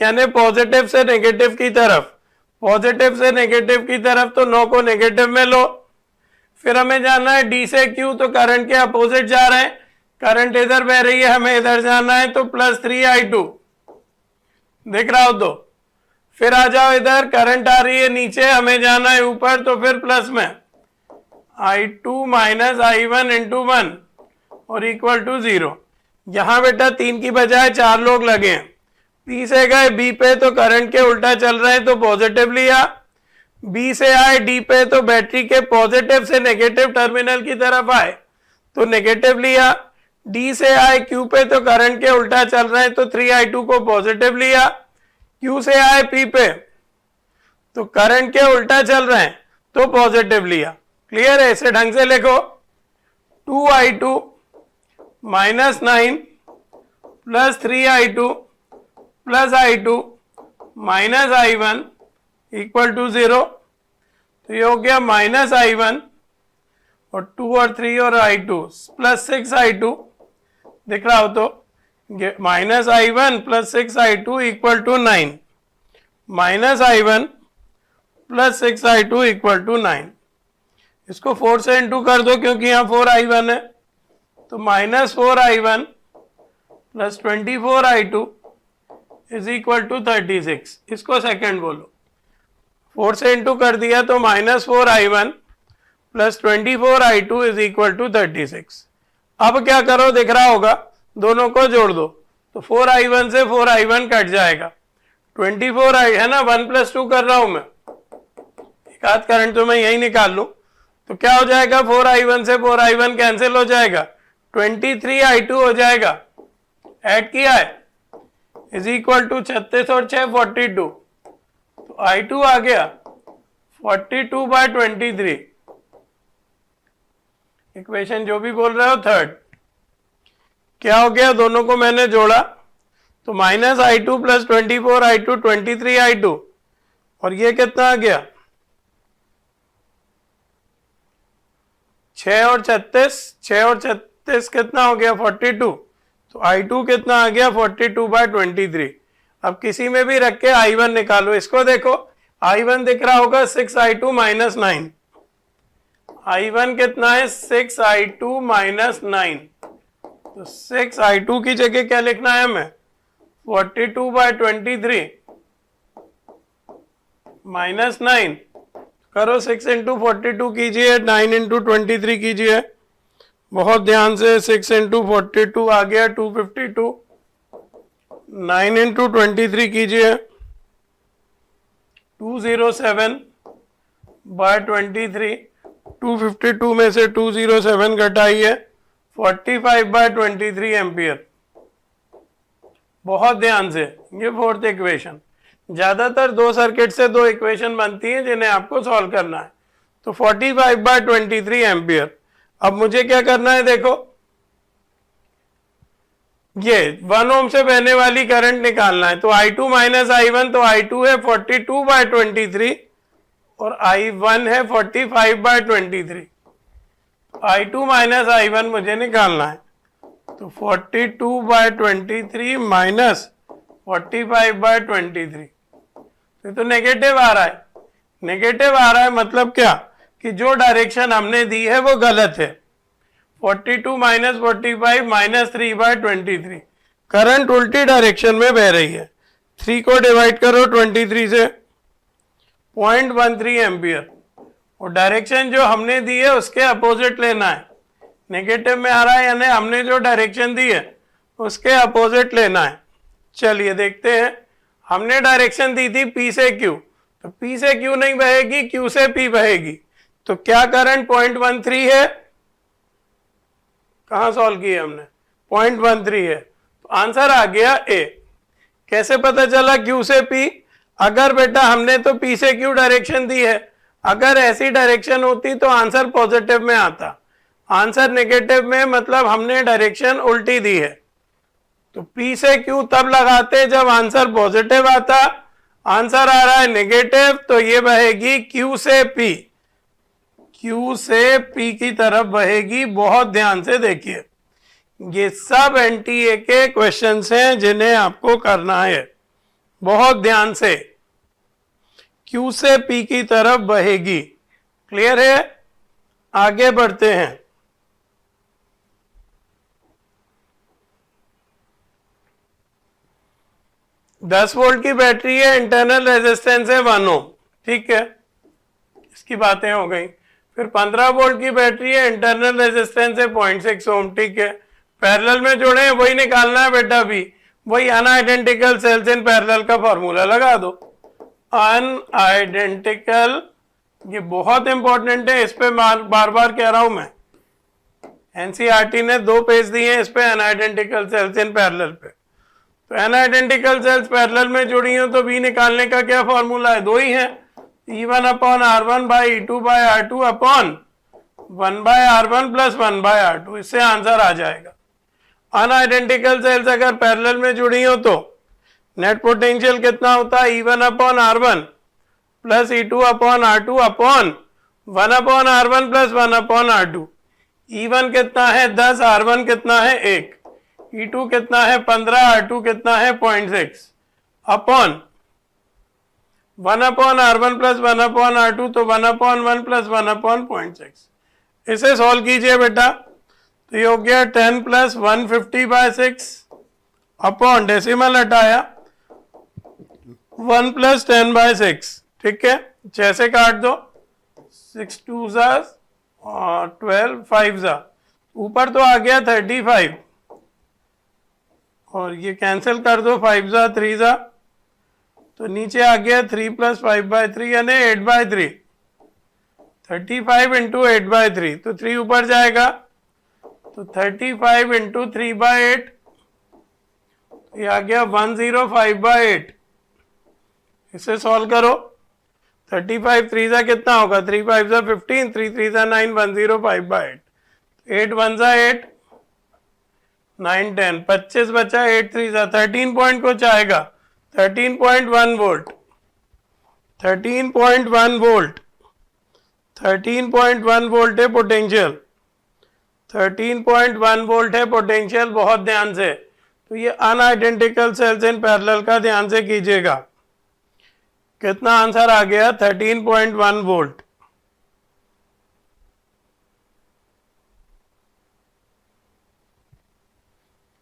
S1: यानी पॉजिटिव से नेगेटिव की तरफ, पॉजिटिव से नेगेटिव की तरफ, तो 9 को नेगेटिव में लो। फिर हमें जाना है D से Q, तो करंट के अपोजिट जा रहे हैं, करंट इधर बह रही है, हमें इधर जाना है, तो प्लस 3I2 दिख रहा हो तो। फिर आ जाओ इधर, करंट आ रही है नीचे, हमें जाना है ऊपर, तो फिर प्लस में I2 माइनस I1 इंटू 1 और इक्वल टू 0। यहां बेटा 3 की बजाय 4 लोग लगे हैं, P से गए B पे तो करंट के उल्टा चल रहे हैं तो पॉजिटिव लिया, B से आए D पे तो बैटरी के पॉजिटिव से नेगेटिव टर्मिनल की तरफ आए तो नेगेटिव लिया, D से आए Q पे तो करंट के उल्टा चल रहे हैं तो 3I2 को पॉजिटिव लिया, Q से आए P पे तो करंट के उल्टा चल रहे हैं तो पॉजिटिव लिया। क्लियर है? इसे ढंग से लिखो, 2I2 minus 9 plus 3I2 plus I2 minus I1 equal to 0। तो ये हो गया माइनस I1 और 2 और 3 और I2 प्लस 6I2 दिख रहा हो तो minus I1 plus 6I2 equal to 9, minus I1 plus 6I2 equal to 9। इसको 4 से इंटू कर दो क्योंकि यहाँ 4I1 है, तो minus 4I1 plus 24I2 is equal to 36। इसको सेकंड बोलो, 4 से इंटू कर दिया तो minus 4I1 plus 24I2 is equal to 36। अब क्या करो, दिख रहा होगा, दोनों को जोड़ दो तो 4I1 से 4I1 कट जाएगा, 24I है ना, 1 प्लस 2 कर रहा हूं मैं, एक आध करंट तो मैं यही निकाल लूं, तो क्या हो जाएगा 4I1 से 4I1 कैंसिल हो जाएगा, 23I2 हो जाएगा, ऐड किया है, इज इक्वल टू 36 और 6 42, तो I2 आ गया 42/23। इक्वेशन जो भी बोल रहे हो थर्ड। क्या हो गया, दोनों को मैंने जोड़ा तो minus I2 plus 24I2 23I2 और ये कितना आ गया 6 और 36 कितना हो गया 42, तो I2 कितना आ गया 42/23। अब किसी में भी रख के I1 निकालो, इसको देखो I1 दिख रहा होगा 6I2 माइनस 9, I1 कितना है 6I2 माइनस 9, तो 6I2 की जगह क्या लिखना है हमें 42/23 माइनस 9, करो 6 इंटू 42 कीजिए, 9 इंटू 23 कीजिए, बहुत ध्यान से, 6 इंटू 42 आ गया 252, 9 इंटू 23 कीजिए 207/23, 252 में से 207 घटाइए 45/23 एम्पियर। बहुत ध्यान से, ये फोर्थ इक्वेशन। ज्यादातर 2 सर्किट से 2 इक्वेशन बनती हैं जिन्हें आपको सॉल्व करना है, तो 45/23 एम्पियर। अब मुझे क्या करना है, देखो ये 1 ओम से बहने वाली करंट निकालना है, तो I2 माइनस I1, तो I2 है 42/23 और I1 है 45/23, I2 माइनस I1 मुझे निकालना है, तो 42/23 माइनस 45/23, तो नेगेटिव आ रहा है, नेगेटिव आ रहा है मतलब क्या कि जो डायरेक्शन हमने दी है वो गलत है, 42 माइनस 45 माइनस 3/23, करंट उल्टी डायरेक्शन में बह रही है। 3 को डिवाइड करो 23 से, 0.13 एम्पियर, और डायरेक्शन जो हमने दी है उसके अपोजिट लेना है, नेगेटिव में आ रहा है यानी हमने जो डायरेक्शन दी है उसके अपोजिट लेना है। चलिए देखते हैं, हमने डायरेक्शन दी थी P से Q, तो P से Q नहीं बहेगी, Q से P बहेगी, तो क्या करंट 0.13 है, कहां सॉल्व किया हमने, 0.13 है, तो आंसर आ गया A। कैसे पता चला Q से P, अगर बेटा हमने तो P से Q डायरेक्शन दी है, अगर ऐसी डायरेक्शन होती तो आंसर पॉजिटिव में आता, आंसर नेगेटिव में मतलब हमने डायरेक्शन उल्टी दी है, तो P से Q तब लगाते जब आंसर पॉजिटिव आता, आंसर आ रहा है नेगेटिव, तो ये बहेगी Q से P, Q से P की तरफ बहेगी। बहुत ध्यान से देखिए, ये सब एनटीए के क्वेश्चंस हैं जिन्हें आपको करना है, बहुत ध्यान से, Q से P की तरफ बहेगी। क्लियर है, आगे बढ़ते हैं। दस वोल्ट की बैटरी है, इंटरनल रेजिस्टेंस है 1 ओम, ठीक है, इसकी बातें हो गई। फिर 15 वोल्ट की बैटरी है, इंटरनल रेजिस्टेंस है 0.6 ओम, ठीक है, पैरेलल में जोड़े हैं, वही निकालना है बेटा भी, वही अनआइडेंटिकल सेल्स इन पैरेलल का फॉर्मूला लगा दो। अनआइडेंटिकल, ये बहुत इंपॉर्टेंट है, इस पे बार बार कह रहा हूं मैं, एनसीईआरटी ने 2 पेज दिए हैं इस पे, अनआइडेंटिकल सेल्स इन पैरेलल पे। तो अनआइडेंटिकल सेल्स पैरेलल में जुड़ी हो तो बी निकालने का क्या फॉर्मूला है, 2 ही है, E1 upon R1 by E2 by R2 upon 1 by R1 plus 1 by R2, इससे आंसर आ जाएगा। अनआइडेंटिकल सेल्स अगर पैरेलल में जुड़ी हो तो नेट पोटेंशियल कितना होता है, E1 upon R1 plus E2 upon R2 upon 1 upon R1 plus 1 upon R2। E1 कितना है 10, R1 कितना है 1, E2 कितना है 15, R2 कितना है 0.6 upon 1 upon R1 plus 1 upon R2, तो 1 अपॉन 1 प्लस 1 अपॉन 0.6। इसे सॉल्व कीजिए बेटा, तो ये हो गया 10 प्लस 150 बाय 6 अपॉन डेसिमल हटाया 1 प्लस 10 बाय 6, ठीक है, 6 से काट दो, 6 2 जा और 12 5 जा, ऊपर तो आ गया 35 और ये कैंसिल कर दो, 5 जा 3 जा, तो नीचे आ गया 3 प्लस 5 बाय 3 यानी 8 बाय 3, 35 इंटू 8 बाय 3, तो 3 ऊपर जाएगा, तो 35 इंटू 3 बाय 8, ये आ गया 105 बाय 8। इसे सॉल्व करो, 35 3 जा कितना होगा, 3 5 जा 15, 3 3 जा 9, 105 बाय 8, 8 1 जा 8, 9 10, 25 बचा, 8 3 जा 13 पॉइंट कुछ आएगा, 13.1 वोल्ट, 13.1 वोल्ट, 13.1 वोल्ट है पोटेंशियल, 13.1 वोल्ट है पोटेंशियल, बहुत ध्यान से। तो ये अनआइडेंटिकल सेल्स इन पैरेलल का ध्यान से कीजिएगा, कितना आंसर आ गया 13.1 वोल्ट।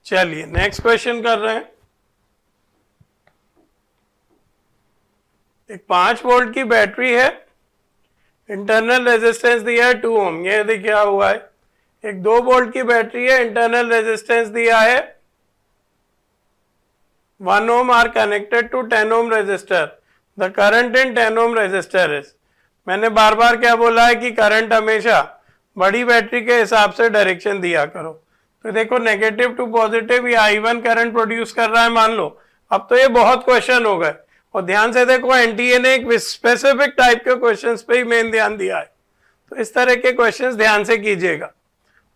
S1: चलिए नेक्स्ट क्वेश्चन कर रहे हैं। एक 5 वोल्ट की बैटरी है, इंटरनल रेजिस्टेंस दिया है 2 ओम, ये देखिए हुआ है। एक 2 वोल्ट की बैटरी है, इंटरनल रेजिस्टेंस दिया है 1 ohm R connected to 10 ohm resistor, the current in 10 ohm resistor is. मैंने बार बार क्या बोला है कि करंट हमेशा बड़ी बैटरी के हिसाब से डायरेक्शन दिया करो। तो देखो नेगेटिव टू पॉजिटिव ये I1 करंट प्रोड्यूस कर रहा है मान लो। अब तो ये बहुत क्वेश्चन हो गए, और ध्यान से देखो एनटीए ने एक स्पेसिफिक टाइप के क्वेश्चंस पे ही मेन ध्यान दिया है, तो इस तरह के क्वेश्चंस ध्यान से कीजिएगा।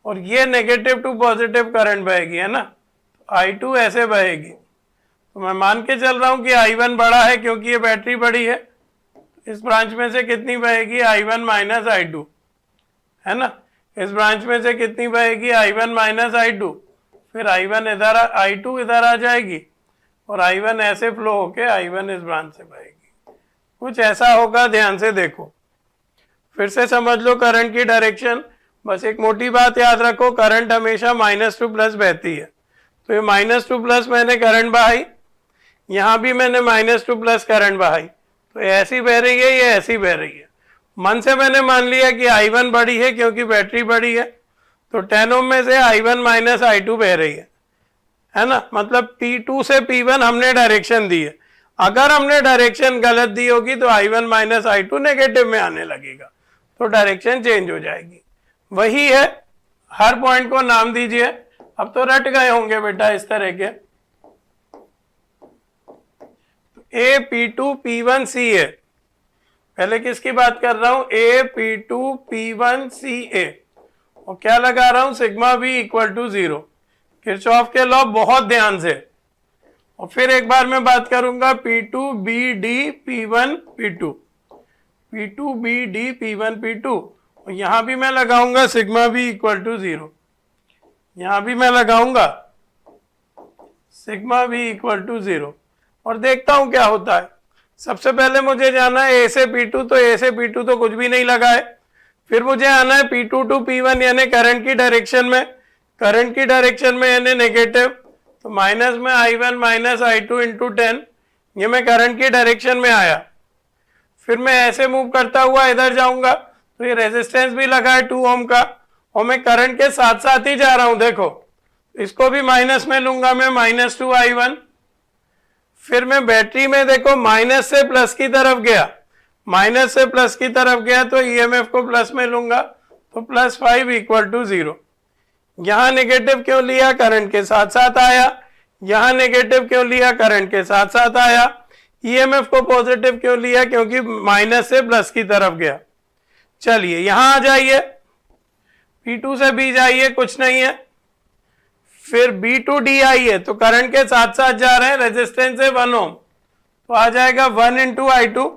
S1: और ये नेगेटिव टू पॉजिटिव करंट बहेगी, है ना, तो I2 ऐसे बहेगी। तो मैं मान के चल रहा हूं कि I1 बड़ा है क्योंकि ये बैटरी बड़ी है, इस ब्रांच में से कितनी बहेगी I1 माइनस I2, है ना, इस ब्रांच में से कितनी बहेगी I1 माइनस I2, फिर I1 इधर I2 इधर आ जाएगी और I1 ऐसे फ्लो होके I1 इस ब्रांच से बहेगी। कुछ ऐसा होगा, ध्यान से देखो, फिर से समझ लो करंट की डायरेक्शन। बस एक मोटी बात याद रखो, करंट हमेशा माइनस टू प्लस बहती है। तो ये माइनस टू प्लस मैंने करंट बहाई, यहाँ भी मैंने माइनस टू प्लस करंट बहाई, तो ये ऐसी बह रही है, ये ऐसी बह रही है। मन से मैंने मान लिया कि I1 बड़ी है क्योंकि बैटरी बड़ी है, तो 10 ओम में से I1 माइनस I2 बह रही है। है ना, मतलब P2 से P1 हमने डायरेक्शन दी है। अगर हमने डायरेक्शन गलत दी होगी तो I1 माइनस I2 नेगेटिव में आने लगेगा, तो डायरेक्शन चेंज हो जाएगी। वही है, हर पॉइंट को नाम दीजिए। अब तो रट गए होंगे बेटा इस तरह के। A P2 P1 C है, पहले किसकी बात कर रहा हूं, A P2 P1 C A, और क्या लगा रहा हूं, sigma V equal to 0, Kirchhoff के लॉ बहुत ध्यान से। और फिर एक बार मैं बात करूंगा P2 B D P1 P2, P2 B D P1 P2, और यहां भी मैं लगाऊंगा सिग्मा V इक्वल टू 0, यहां भी मैं लगाऊंगा सिग्मा V इक्वल टू 0, और देखता हूं क्या होता है। सबसे पहले मुझे जाना है A से P2, तो A से P2 तो कुछ भी नहीं लगा है। फिर मुझे आना है P2 टू P1 यानी करंट की डायरेक्शन में, करंट की डायरेक्शन में यानी नेगेटिव, तो माइनस में I1 माइनस I2 इंटू 10, ये मैं करंट की डायरेक्शन में आया। फिर मैं ऐसे मूव करता हुआ इधर जाऊंगा, तो ये रेजिस्टेंस भी लगा है 2 ओम का, और मैं करंट के साथ साथ ही जा रहा हूं। देखो इसको भी माइनस में लूंगा मैं, -2 I1। फिर मैं बैटरी में देखो माइनस से प्लस की तरफ गया, माइनस से प्लस की तरफ गया तो ईएमएफ को प्लस में लूंगा, तो +5 इक्वल टू 0। यहां नेगेटिव क्यों लिया, करंट के साथ साथ आया। यहां नेगेटिव क्यों लिया, करंट के साथ साथ आया। ईएमएफ को पॉजिटिव क्यों लिया, क्योंकि माइनस से प्लस की तरफ गया। चलिए यहां आ जाइए, P2 से B जाइए, कुछ नहीं है। फिर B टू D आइए, तो करंट के साथ साथ जा रहे हैं, रेजिस्टेंस है 1 ओम, तो आ जाएगा 1 इंटू I2,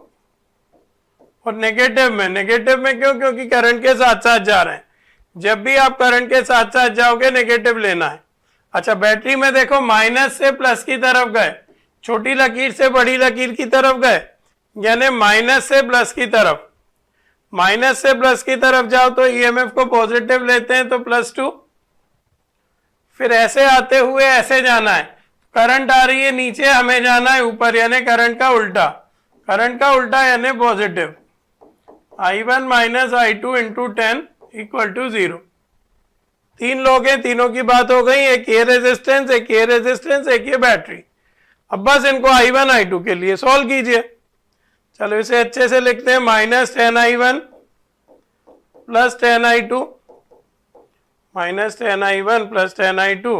S1: और नेगेटिव में क्यों, क्योंकि करंट के साथ साथ जा रहे हैं। जब भी आप करंट के साथ साथ जाओगे नेगेटिव लेना है। अच्छा बैटरी में देखो माइनस से प्लस की तरफ गए, छोटी लकीर से बड़ी लकीर की तरफ गए, यानी माइनस से प्लस की तरफ, माइनस से प्लस की तरफ जाओ तो ईएमएफ को पॉजिटिव लेते हैं, तो +2। फिर ऐसे आते हुए ऐसे जाना है, करंट आ रही है नीचे, हमें जाना है ऊपर, यानी करंट का उल्टा, करंट का उल्टा यानी positive. I1 minus I2 into 10 equal to 0। 3 लोग हैं, तीनों की बात हो गई, एक ये रेजिस्टेंस, एक ये रेजिस्टेंस, एक ये बैटरी। अब बस इनको I1 I2 के लिए सॉल्व कीजिए। चलो इसे अच्छे से लिखते हैं, -10 I1 plus 10 I2, -10 I1 plus 10 I2,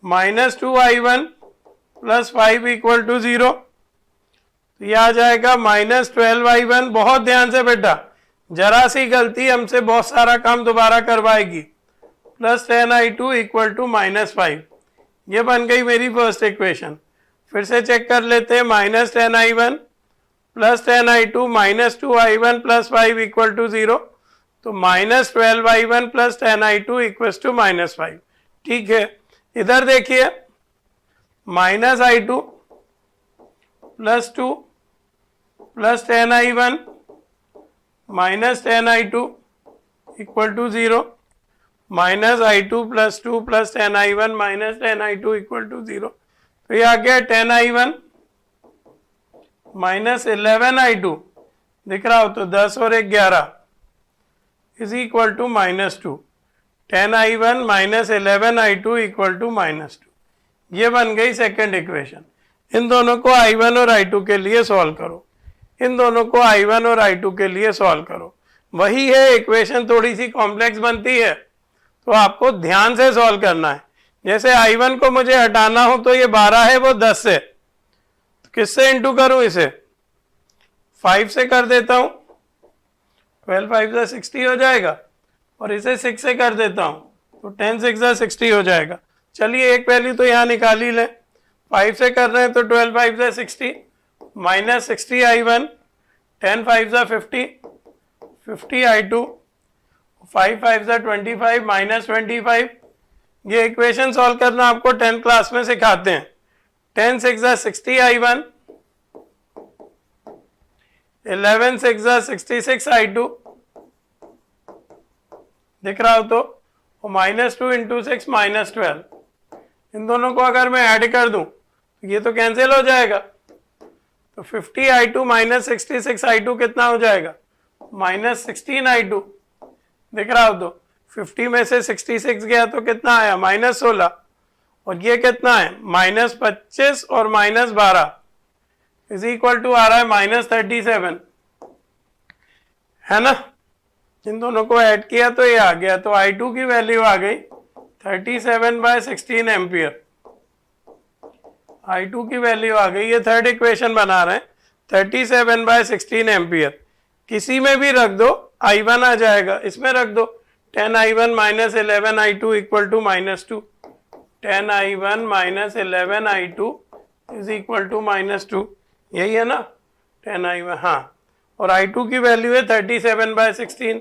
S1: -2 I1 plus 5 equal to 0। तो यह आ जाएगा -12 I1। बहुत ध्यान से बेटा, जरा सी गलती हमसे बहुत सारा काम दोबारा करवाएगी। Plus 10 I2 equal to -5। ये बन गई मेरी फर्स्ट इक्वेशन। फिर से चेक कर लेते हैं, -10 I1 plus 10 I2 -2 I1 plus 5 equal to 0, तो -12 I1 plus 10 I2 equal to -5। ठीक है, इधर देखिए, -I2 plus 2 plus 10 I1 minus 10 I2 equal to 0, -I2 plus 2 plus 10 I1 minus 10 I2 equal to 0। तो ये आ गया 10 I1 माइनस 11 I2, दिख रहा हो तो 10 और 1 11 is equal to -2। 10 I1 minus 11 I2 equal to -2। ये बन गई सेकेंड इक्वेशन। इन दोनों को I1 और I2 के लिए सॉल्व करो, इन दोनों को I1 और I2 के लिए सॉल्व करो। वही है, इक्वेशन थोड़ी सी कॉम्प्लेक्स बनती है तो आपको ध्यान से सॉल्व करना है। जैसे I1 को मुझे हटाना हो तो ये 12 है, वो 10 से, तो किससे इंटू करूं, इसे 5 से कर देता हूं, 12 5 से 60 हो जाएगा, और इसे 6 से कर देता हूं तो 10 6 से 60 हो जाएगा। चलिए एक वैल्यू तो यहाँ निकाल ही लें, 5 से कर रहे हैं तो 12 5 से 60, माइनस 60 I1, 10 5 से 50, 50 I2, 5 5 से 25, माइनस 25। ये इक्वेशन सॉल्व करना आपको 10th क्लास में सिखाते हैं। 10 6 से 60 I1, 11 6 से 66 I2, दिख रहा हो तो, और -2 इंटू 6 -12। इन दोनों को अगर मैं ऐड कर दूं तो ये तो कैंसिल हो जाएगा, तो 50 I2 माइनस 66 I2 कितना हो जाएगा, -16 I2, दिख रहा हो तो। 50 में से 66 गया तो कितना आया, -16, और ये कितना है -25 और -12 इज इक्वल टू आ रहा है -37, है ना। इन दोनों को ऐड किया तो ये आ गया, तो I2 की वैल्यू आ गई 37/16 एम्पियर। I2 की वैल्यू आ गई, ये थर्ड इक्वेशन बना रहे हैं, 37/16 एम्पियर। किसी में भी रख दो, I1 आ जाएगा, इसमें रख दो 10I1 - 11I2 equal to -2, 10I1 - 11I2 is equal to -2, यही है ना 10I1, हाँ। और I2 की वैल्यू है 37/16।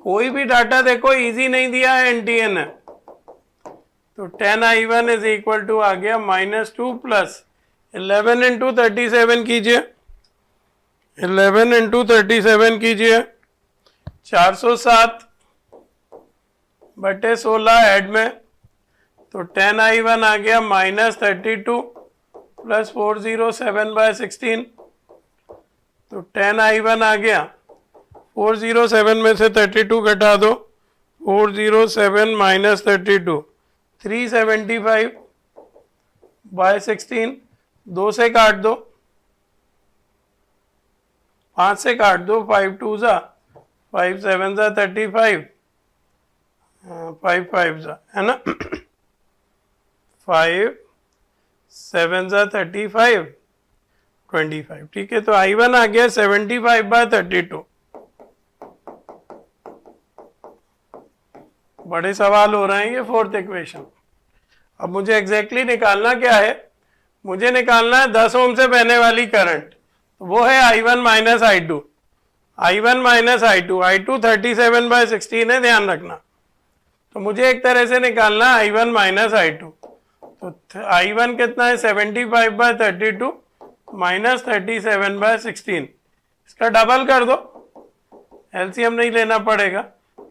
S1: कोई भी डाटा देखो इजी नहीं दिया है एनटीए ने, तो 10I1 इज इक्वल टू आ गया -2 प्लस 11 इंटू 37 कीजिए, 11 इंटू 37 कीजिए, 407 बटे 16 ऐड में, तो 10I1 आ गया -32 प्लस 407/16, तो 10I1 आ गया 407 में से 32 घटा दो, 407 - 32 375/16, 2 से काट दो, 5 से काट दो, 5 2 जा 5 7 जा 35, 5 5 जा, है ना 5 7 जा 35, 25, ठीक है। तो I1 आ गया 75/32। बड़े सवाल हो रहे हैं ये फोर्थ इक्वेशन। अब मुझे एग्जैक्टली निकालना क्या है, मुझे निकालना है 10 ओम से बहने वाली करंट, वो है I1 - I2, I1 - I2, I2 37/16 है, ध्यान रखना। तो मुझे एक तरह से निकालना है I1 - I2, तो I1 कितना है 75/32 - 37/16, इसका डबल कर दो, एलसीएम नहीं लेना पड़ेगा।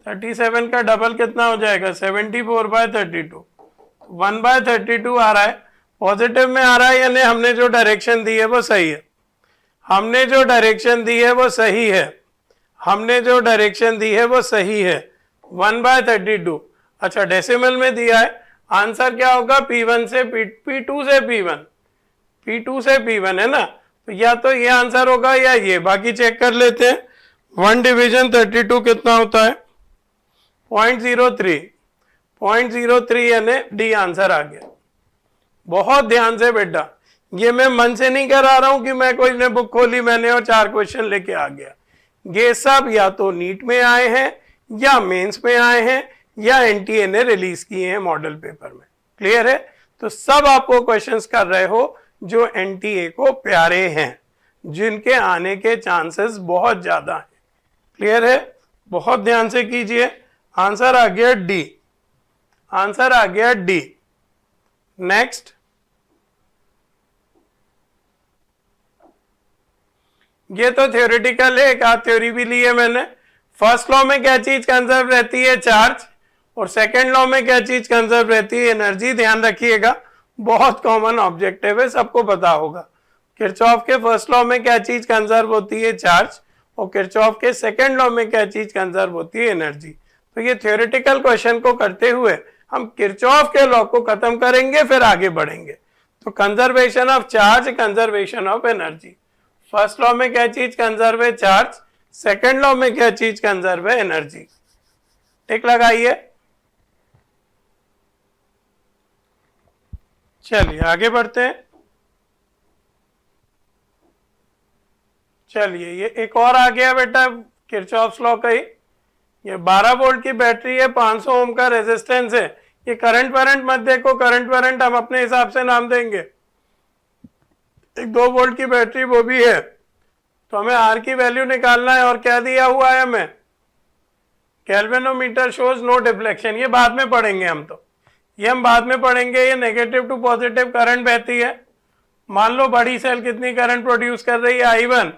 S1: 37 का डबल कितना हो जाएगा 74/32, 1/32 आ रहा है, पॉजिटिव में आ रहा है, यानी हमने जो डायरेक्शन दी है वो सही है, हमने जो डायरेक्शन दी है वो सही है, हमने जो डायरेक्शन दी है वो सही है, 1/32। अच्छा, डेसिमल में दिया है, आंसर क्या होगा P1 से P2 से P1, P2 से P1, है ना। तो या तो ये आंसर होगा या ये, बाकी चेक कर लेते हैं। 1 डिवीजन 32 कितना होता है 0.03, 0.03 यानी डी आंसर आ गया। बहुत ध्यान से बेटा, ये मैं मन से नहीं करा रहा हूं कि मैं कोई ने बुक खोली मैंने और 4 क्वेश्चन लेके आ गया। ये सब या तो नीट में आए हैं या मेंस में आए हैं या एनटीए ने रिलीज किए हैं मॉडल पेपर में। क्लियर है? तो सब आपको क्वेश्चंस कर रहे हो जो एनटीए को प्यारे हैं, जिनके आने के चांसेस बहुत ज्यादा हैं। क्लियर है? बहुत ध्यान से कीजिए। आंसर आ गया डी, आंसर आ गया डी। नेक्स्ट, ये तो थ्योरेटिकल है, एक आध थ्योरी भी ली है मैंने। फर्स्ट लॉ में क्या चीज कंजर्व रहती है, चार्ज, और सेकेंड लॉ में क्या चीज कंजर्व रहती है, एनर्जी। ध्यान रखिएगा, बहुत कॉमन ऑब्जेक्टिव है, सबको पता होगा। किरचॉफ के फर्स्ट लॉ में क्या चीज कंजर्व होती है, चार्ज, और किरचॉफ के सेकेंड लॉ में क्या चीज कंजर्व होती है, एनर्जी। तो ये थ्योरेटिकल क्वेश्चन को करते हुए हम किरचॉफ के लॉ को खत्म करेंगे, फिर आगे बढ़ेंगे। तो conservation of charge, conservation of energy. First law में क्या चीज कंजर्व है, चार्ज, सेकेंड लॉ में क्या चीज कंजर्व है, एनर्जी। टिक लगाइए। चलिए आगे बढ़ते हैं। चलिए, ये एक और आ गया बेटा किरचॉफ्स लॉ का ही। ये 12 वोल्ट की बैटरी है, 500 ओम का रेजिस्टेंस है। ये करंट वरंट मत देखो, करंट वरंट हम अपने हिसाब से नाम देंगे। एक 2 वोल्ट की बैटरी वो भी है, तो हमें आर की वैल्यू निकालना है। और क्या दिया हुआ है हमें, कैल्वेनोमीटर शोज नो डिफ्लेक्शन। ये बाद में पढ़ेंगे हम, तो ये हम बाद में पढ़ेंगे। ये नेगेटिव टू पॉजिटिव करंट बहती है। मान लो बड़ी सेल कितनी करंट प्रोड्यूस कर रही है, I1,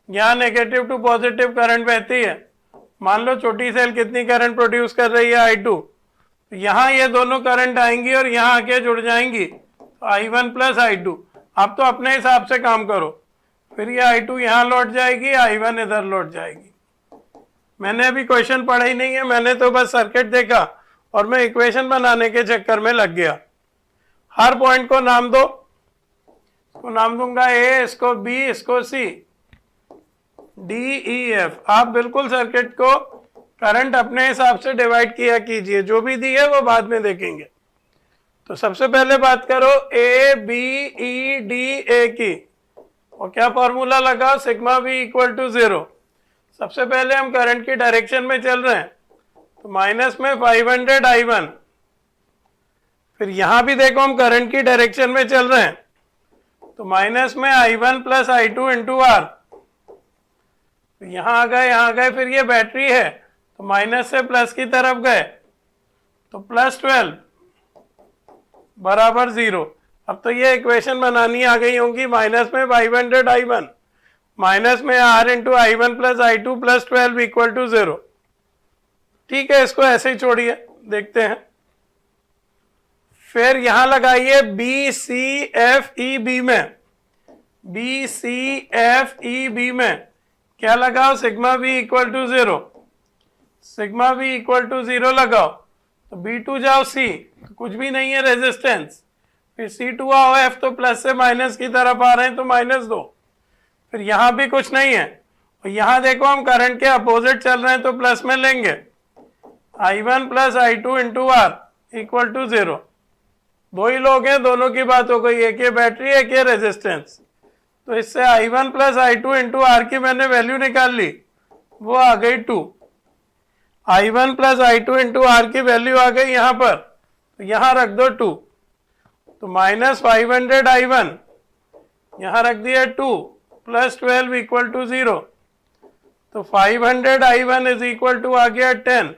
S1: यहाँ नेगेटिव टू पॉजिटिव करंट बहती है। मान लो छोटी सेल कितनी करंट प्रोड्यूस कर रही है, I2, यहाँ ये दोनों करंट आएंगी और यहाँ आके जुड़ जाएंगी, तो I1 प्लस I2। आप तो अपने हिसाब से काम करो, फिर ये I2 यहाँ लौट जाएगी, I1 इधर लौट जाएगी। मैंने अभी क्वेश्चन पढ़ा ही नहीं है, मैंने तो बस सर्किट देखा और मैं इक्वेशन बनाने के चक्कर में लग गया। हर पॉइंट को नाम दो, इसको नाम दूंगा ए, इसको बी, इसको सी, डी, ई, एफ। आप बिल्कुल सर्किट को करंट अपने हिसाब से डिवाइड किया कीजिए, जो भी दी है वो बाद में देखेंगे। तो सबसे पहले बात करो ए, बी, ई, डी, ए की, और क्या फॉर्मूला लगाओ, सिग्मा बी इक्वल टू 0। सबसे पहले हम करंट की डायरेक्शन में चल रहे हैं, तो माइनस में 500 I1। फिर यहां भी देखो हम करंट की डायरेक्शन में चल रहे हैं, तो माइनस में I1 plus I2 into are. यहां आ गए, फिर ये बैटरी है तो माइनस से प्लस की तरफ गए, तो प्लस 12 बराबर 0। अब तो ये इक्वेशन बनानी आ गई होंगी, माइनस में 500 I1 माइनस में R into I1 plus I2 plus 12 equal to 0। ठीक है, इसको ऐसे ही छोड़िए, देखते हैं। फिर यहां लगाइए B, C, F, E, B में, B, C, F, E, B में क्या लगाओ, sigma B equal to 0। Sigma B equal to 0 लगाओ, तो B2 जाओ C, तो कुछ भी नहीं है रेजिस्टेंस। फिर C2 आओ F, तो प्लस से माइनस की तरफ आ रहे हैं तो -2। फिर यहां भी कुछ नहीं है, और यहां देखो हम करंट के अपोजिट चल रहे हैं तो प्लस में लेंगे, I1 plus I2 into R equal to 0। दो ही लोग हैं, दोनों की बात हो गई, एक ये बैटरी, एक ये रेजिस्टेंस। तो इससे I1 plus I2 into R की मैंने वैल्यू निकाल ली, वो आ गई 2। I1 plus I2 into R की वैल्यू आ गई यहां पर, तो यहां रख दो 2, तो माइनस 500 I1 यहां रख दिया 2 प्लस 12 इक्वल टू 0। तो 500 I1 इज इक्वल टू आ गया 10।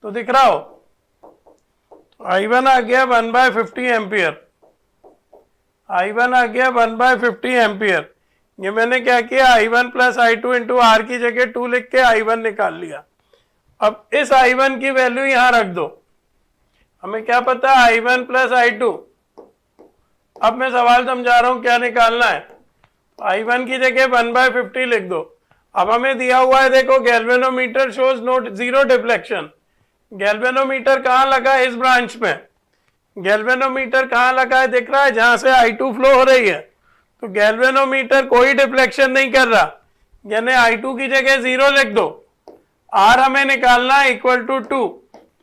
S1: तो दिख रहा हो, I1 आ गया 1/50 एम्पियर, I1 आ गया 1/50 एम्पियर। ये मैंने क्या किया, I1 plus I2 into R की जगह 2 लिख के I1 निकाल लिया। अब इस I1 की वैल्यू यहां रख दो, हमें क्या पता I1 प्लस I2। अब मैं सवाल समझा रहा हूं क्या निकालना है। I1 की जगह 1/50 लिख दो। अब हमें दिया हुआ है, देखो galvanometer shows note 0 deflection. Galvanometer कहाँ लगा है, इस ब्रांच में। गैल्वेनोमीटर कहाँ लगा है, दिख रहा है, जहां से I2 फ्लो हो रही है। तो गैल्वेनोमीटर कोई डिफ्लेक्शन नहीं कर रहा, यानी I2 की जगह 0 लिख दो। R हमें निकालना है इक्वल टू 2,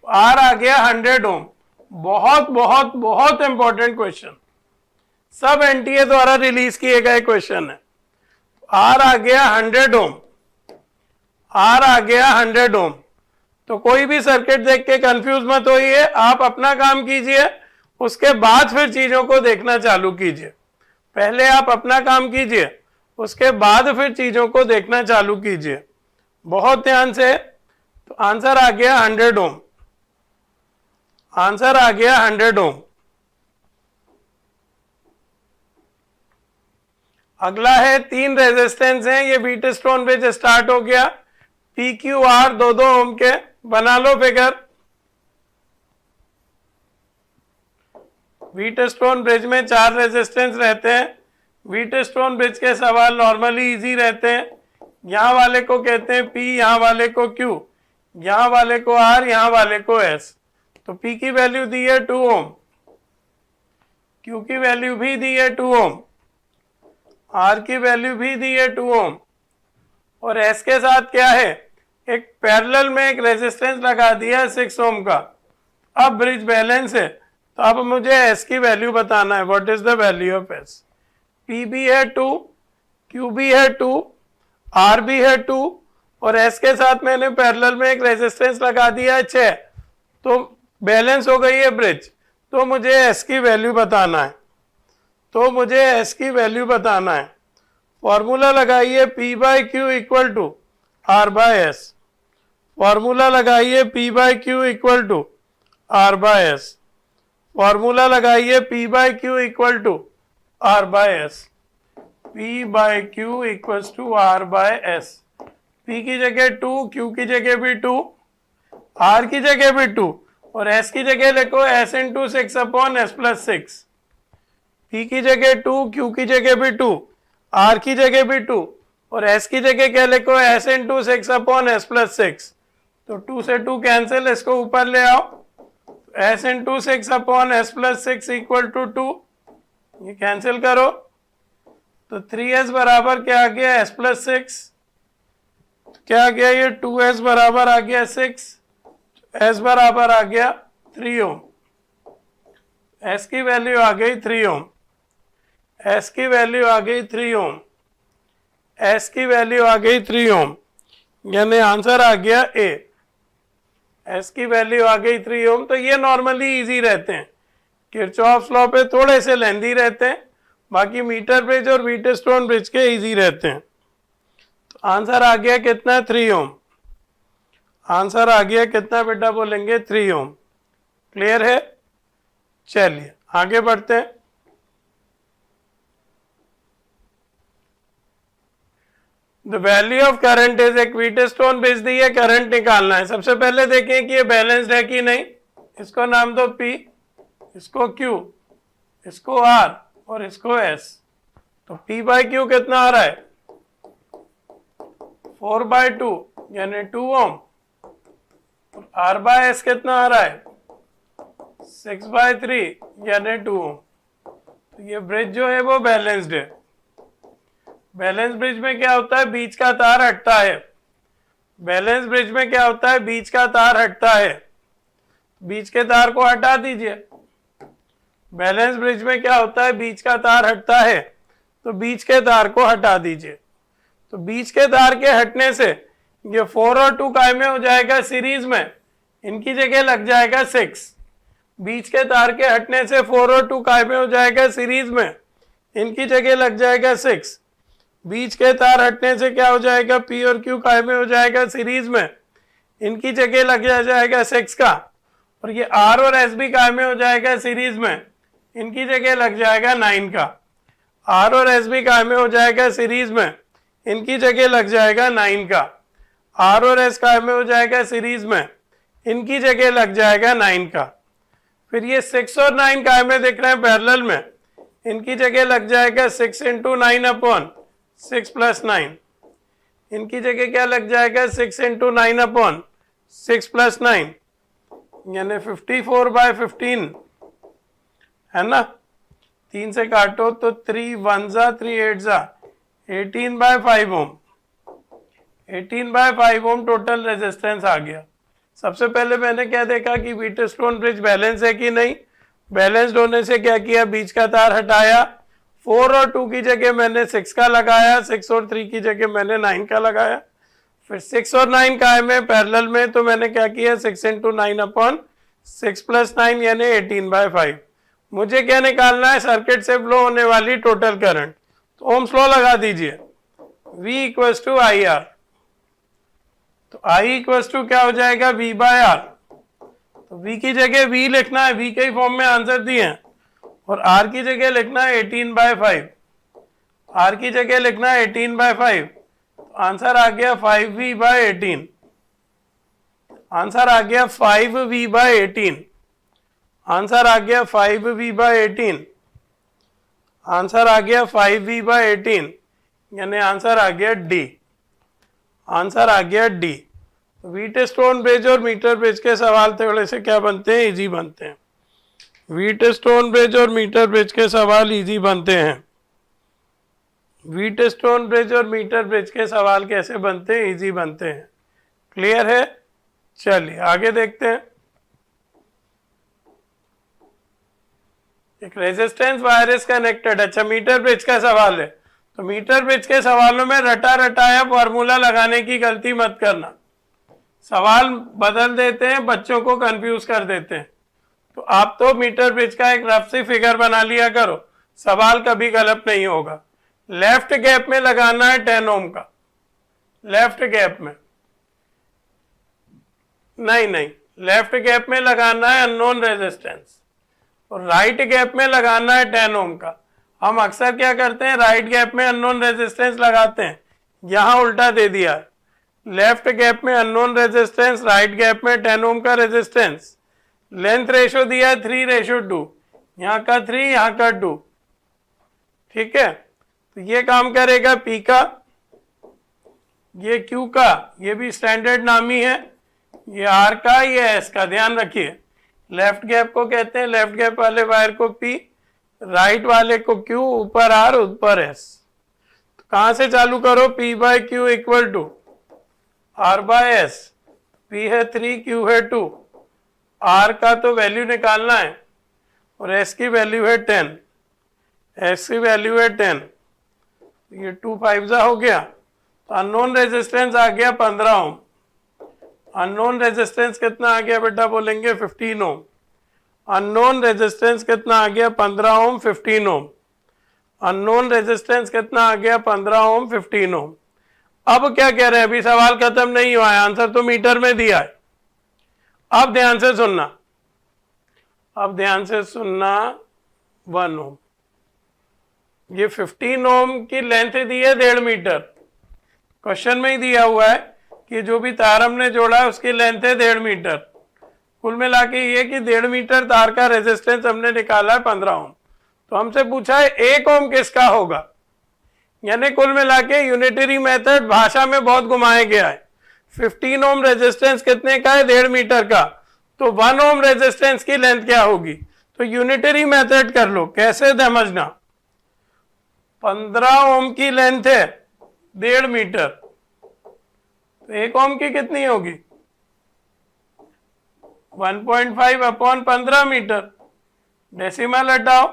S1: R आ गया 100 ओम। बहुत बहुत बहुत इंपॉर्टेंट क्वेश्चन, सब एनटीए द्वारा रिलीज किए गए क्वेश्चन है। R आ गया 100 ओम, R आ गया 100 ओम। तो कोई भी सर्किट देख के कंफ्यूज मत होइए, आप अपना काम कीजिए, उसके बाद फिर चीजों को देखना चालू कीजिए। पहले आप अपना काम कीजिए, उसके बाद फिर चीजों को देखना चालू कीजिए, बहुत ध्यान से। तो आंसर आ गया 100 ओम, आंसर आ गया 100 ओम। अगला है 3 रेजिस्टेंस हैं, ये व्हीटस्टोन ब्रिज स्टार्ट हो गया, PQR 2-2 ओम के, बना लो फिगर। व्हीटस्टोन ब्रिज में 4 रेजिस्टेंस रहते हैं। व्हीटस्टोन ब्रिज के सवाल नॉर्मली इजी रहते हैं। यहाँ वाले को कहते हैं P, यहाँ वाले को Q, यहाँ वाले को R, यहाँ वाले को S। तो P की वैल्यू दी है 2 ओम, Q की वैल्यू भी दी है 2 ओम, R की वैल्यू भी दी है 2 ओम, और S के साथ क्या है, एक पैरेलल में एक रेजिस्टेंस लगा दिया है 6 ओम का। अब ब्रिज बैलेंस है, तो अब मुझे S की वैल्यू बताना है, what is the value of S। P भी है 2, Q भी है 2, R भी है 2, और S के साथ मैंने पैरेलल में एक रेजिस्टेंस लगा दिया है 6, तो बैलेंस हो गई है ब्रिज। तो मुझे S की वैल्यू बताना है, तो मुझे S की वैल्यू बताना है। फॉर्मूला लगाइए P by Q equal to R by S। Formula लगाइए P by Q equal to R by S। Formula लगाइए P by Q equal to R by S। P by Q equals to R by S। P की जगह 2, Q की जगह भी 2, R की जगह भी 2, और S की जगह लिखो S into 6 upon S plus 6। P की जगह 2, Q की जगह भी 2, R की जगह भी 2, और S की जगह क्या लिखो S into 6 upon S plus 6। तो 2 से 2 कैंसिल, इसको ऊपर ले आओ, s into 6 upon s plus 6 equal to 2, ये कैंसिल करो तो 3s बराबर क्या आ गया, s प्लस 6, क्या आ गया ये 2s बराबर आ गया 6, s बराबर आ गया 3 ओम, s की वैल्यू आ गई 3 ओम, s की वैल्यू आ गई 3 ओम, s की वैल्यू आ गई 3 ओम, यानी आंसर आ गया ए। s की वैल्यू आ गई 3 ओम। तो ये नॉर्मली इजी रहते हैं, किरचॉफ्स लॉ पे थोड़े से लेंदी रहते हैं, बाकी मीटर ब्रिज और व्हीटस्टोन ब्रिज के इजी रहते हैं। तो आंसर आ गया कितना, 3 ओम। आंसर आ गया कितना बेटा बोलेंगे, 3 ओम। क्लियर है? चलिए आगे बढ़ते हैं। The value of current is, एक व्हीटस्टोन ब्रिज दी है, करंट निकालना है। सबसे पहले देखें कि ये बैलेंस्ड है कि नहीं। इसको नाम दो P, इसको Q, इसको R और इसको S। तो P बाई Q कितना आ रहा है, 4/2 यानी 2 ओम। R बाय S कितना आ रहा है, 6/3 यानी 2 ओम। तो ये ब्रिज जो है वो बैलेंस्ड है। बैलेंस ब्रिज में क्या होता है, बीच का तार हटता है। बैलेंस ब्रिज में क्या होता है, बीच का तार हटता है। बीच के तार को हटा दीजिए। बैलेंस ब्रिज में क्या होता है, बीच का तार हटता है, तो बीच के तार को हटा दीजिए। तो बीच के तार के हटने से ये 4 और 2 काय में हो जाएगा, सीरीज में, इनकी जगह लग जाएगा 6। बीच के तार के हटने से 4 और 2 काय में हो जाएगा, सीरीज में, इनकी जगह लग जाएगा 6। बीच के तार हटने से क्या हो जाएगा, P और Q काय में हो जाएगा, सीरीज में, इनकी जगह लग जाएगा 6 का। और ये R और S भी काय में हो जाएगा, सीरीज में, इनकी जगह लग जाएगा 9 का। R और S भी काय में हो जाएगा, सीरीज में, इनकी जगह लग जाएगा 9 का। R और S काय में हो जाएगा, सीरीज में, इनकी जगह लग जाएगा 9 का। फिर ये 6 और 9 काय में दिख रहे हैं पैरेलल में, इनकी जगह लग जाएगा 6 इंटू 9 अपॉन 6 प्लस 9, इनकी जगह क्या लग जाएगा, 6 इंटू 9 अपॉन 6 प्लस 9 यानी 54/15 है ना। 3 से काटो तो 3 1 जा 3 8 जा 18/5 ओम। 18/5 ओम टोटल रेजिस्टेंस आ गया। सबसे पहले मैंने क्या देखा कि व्हीटस्टोन ब्रिज बैलेंस है कि नहीं। बैलेंस्ड होने से क्या किया, बीच का तार हटाया, 4 और 2 की जगह मैंने 6 का लगाया, 6 और 3 की जगह मैंने 9 का लगाया। फिर 6 और 9 का है में पैरेलल में, तो मैंने क्या किया, 6 इंटू 9 अपॉन 6 प्लस 9 यानी 18/5। मुझे क्या निकालना है, सर्किट से फ्लो होने वाली टोटल करंट। तो ओम्स लॉ लगा दीजिए, V equals to I R. तो I इक्वल्स टू क्या हो जाएगा, V बाय आर। तो V की जगह V लिखना है, V के फॉर्म में आंसर दिए हैं, और R की जगह लिखना है 18/5। R की जगह लिखना है 18/5। तो आंसर आ गया 5V/18। आंसर आ गया 5V/18। आंसर आ गया 5V/18। आंसर आ गया 5V/18 यानी आंसर आ गया D। आंसर आ गया D। व्हीटस्टोन ब्रिज और मीटर ब्रिज के सवाल थोड़े से क्या बनते हैं, इजी बनते हैं। व्हीटस्टोन ब्रिज और मीटर ब्रिज के सवाल इजी बनते हैं। व्हीटस्टोन ब्रिज और मीटर ब्रिज के सवाल कैसे बनते हैं, इजी बनते हैं। क्लियर है? चलिए आगे देखते हैं। एक रेजिस्टेंस वायर इज कनेक्टेड। अच्छा, मीटर ब्रिज का सवाल है, तो मीटर ब्रिज के सवालों में रटा रटाया फॉर्मूला लगाने की गलती मत करना। सवाल बदल देते हैं, बच्चों को कंफ्यूज कर देते हैं। तो आप तो मीटर ब्रिज का एक रफ सी फिगर बना लिया करो, सवाल कभी गलत नहीं होगा। लेफ्ट गैप में लगाना है 10 ओम का, लेफ्ट गैप में नहीं, लेफ्ट गैप में लगाना है अननोन रेजिस्टेंस, और राइट गैप में लगाना है 10 ओम का। हम अक्सर क्या करते हैं, राइट गैप में अननोन रेजिस्टेंस लगाते हैं, यहां उल्टा दे दिया है। लेफ्ट गैप में अननोन रेजिस्टेंस, राइट गैप में 10 ओम का रेजिस्टेंस। लेंथ रेशो दिया है 3:2, यहाँ का 3 यहाँ का 2। ठीक है, तो ये काम करेगा P का, ये Q का, ये भी स्टैंडर्ड नाम ही है, ये आर का, ये एस का, ध्यान रखिए। लेफ्ट गैप को कहते हैं, लेफ्ट गैप वाले वायर को पी, राइट वाले को क्यू, ऊपर आर ऊपर एस। तो कहां से चालू करो, P by Q equal to R by S. पी है 3, क्यू है 2, आर का तो वैल्यू निकालना है और एस की वैल्यू है 10, एस की वैल्यू है 10। ये 2 5 हो गया, तो अननोन रेजिस्टेंस आ गया 15 ओम। अननोन रेजिस्टेंस कितना आ गया बेटा, बोलेंगे 15 ओम। अननोन रेजिस्टेंस कितना आ गया, 15 ओम 15 ओम। अननोन रेजिस्टेंस कितना आ गया, 15 ओम 15 ओम। अब क्या कह रहे हैं, अभी सवाल खत्म नहीं हुआ है, आंसर तो मीटर में दिया है। अब ध्यान से सुनना, अब ध्यान से सुनना, 1 ओम। ये 15 ओम की लेंथ दी है 1.5 मीटर, क्वेश्चन में ही दिया हुआ है कि जो भी तार हमने जोड़ा है उसकी लेंथ है 1.5 मीटर। कुल मिला के ये कि 1.5 मीटर तार का रेजिस्टेंस हमने निकाला है 15 ओम। तो हमसे पूछा है 1 ओम किसका होगा, यानी कुल मिला के यूनिटरी मेथड भाषा में बहुत घुमाया गया है। 15 ओम रेजिस्टेंस कितने का है, 1.5 मीटर का, तो 1 ओम रेजिस्टेंस की लेंथ क्या होगी। तो यूनिटरी मेथड कर लो, कैसे समझना। 15 ओम की लेंथ है 1.5 मीटर, तो 1 ओम की कितनी होगी, 1.5 अपॉन 15 मीटर। डेसिमल हटाओ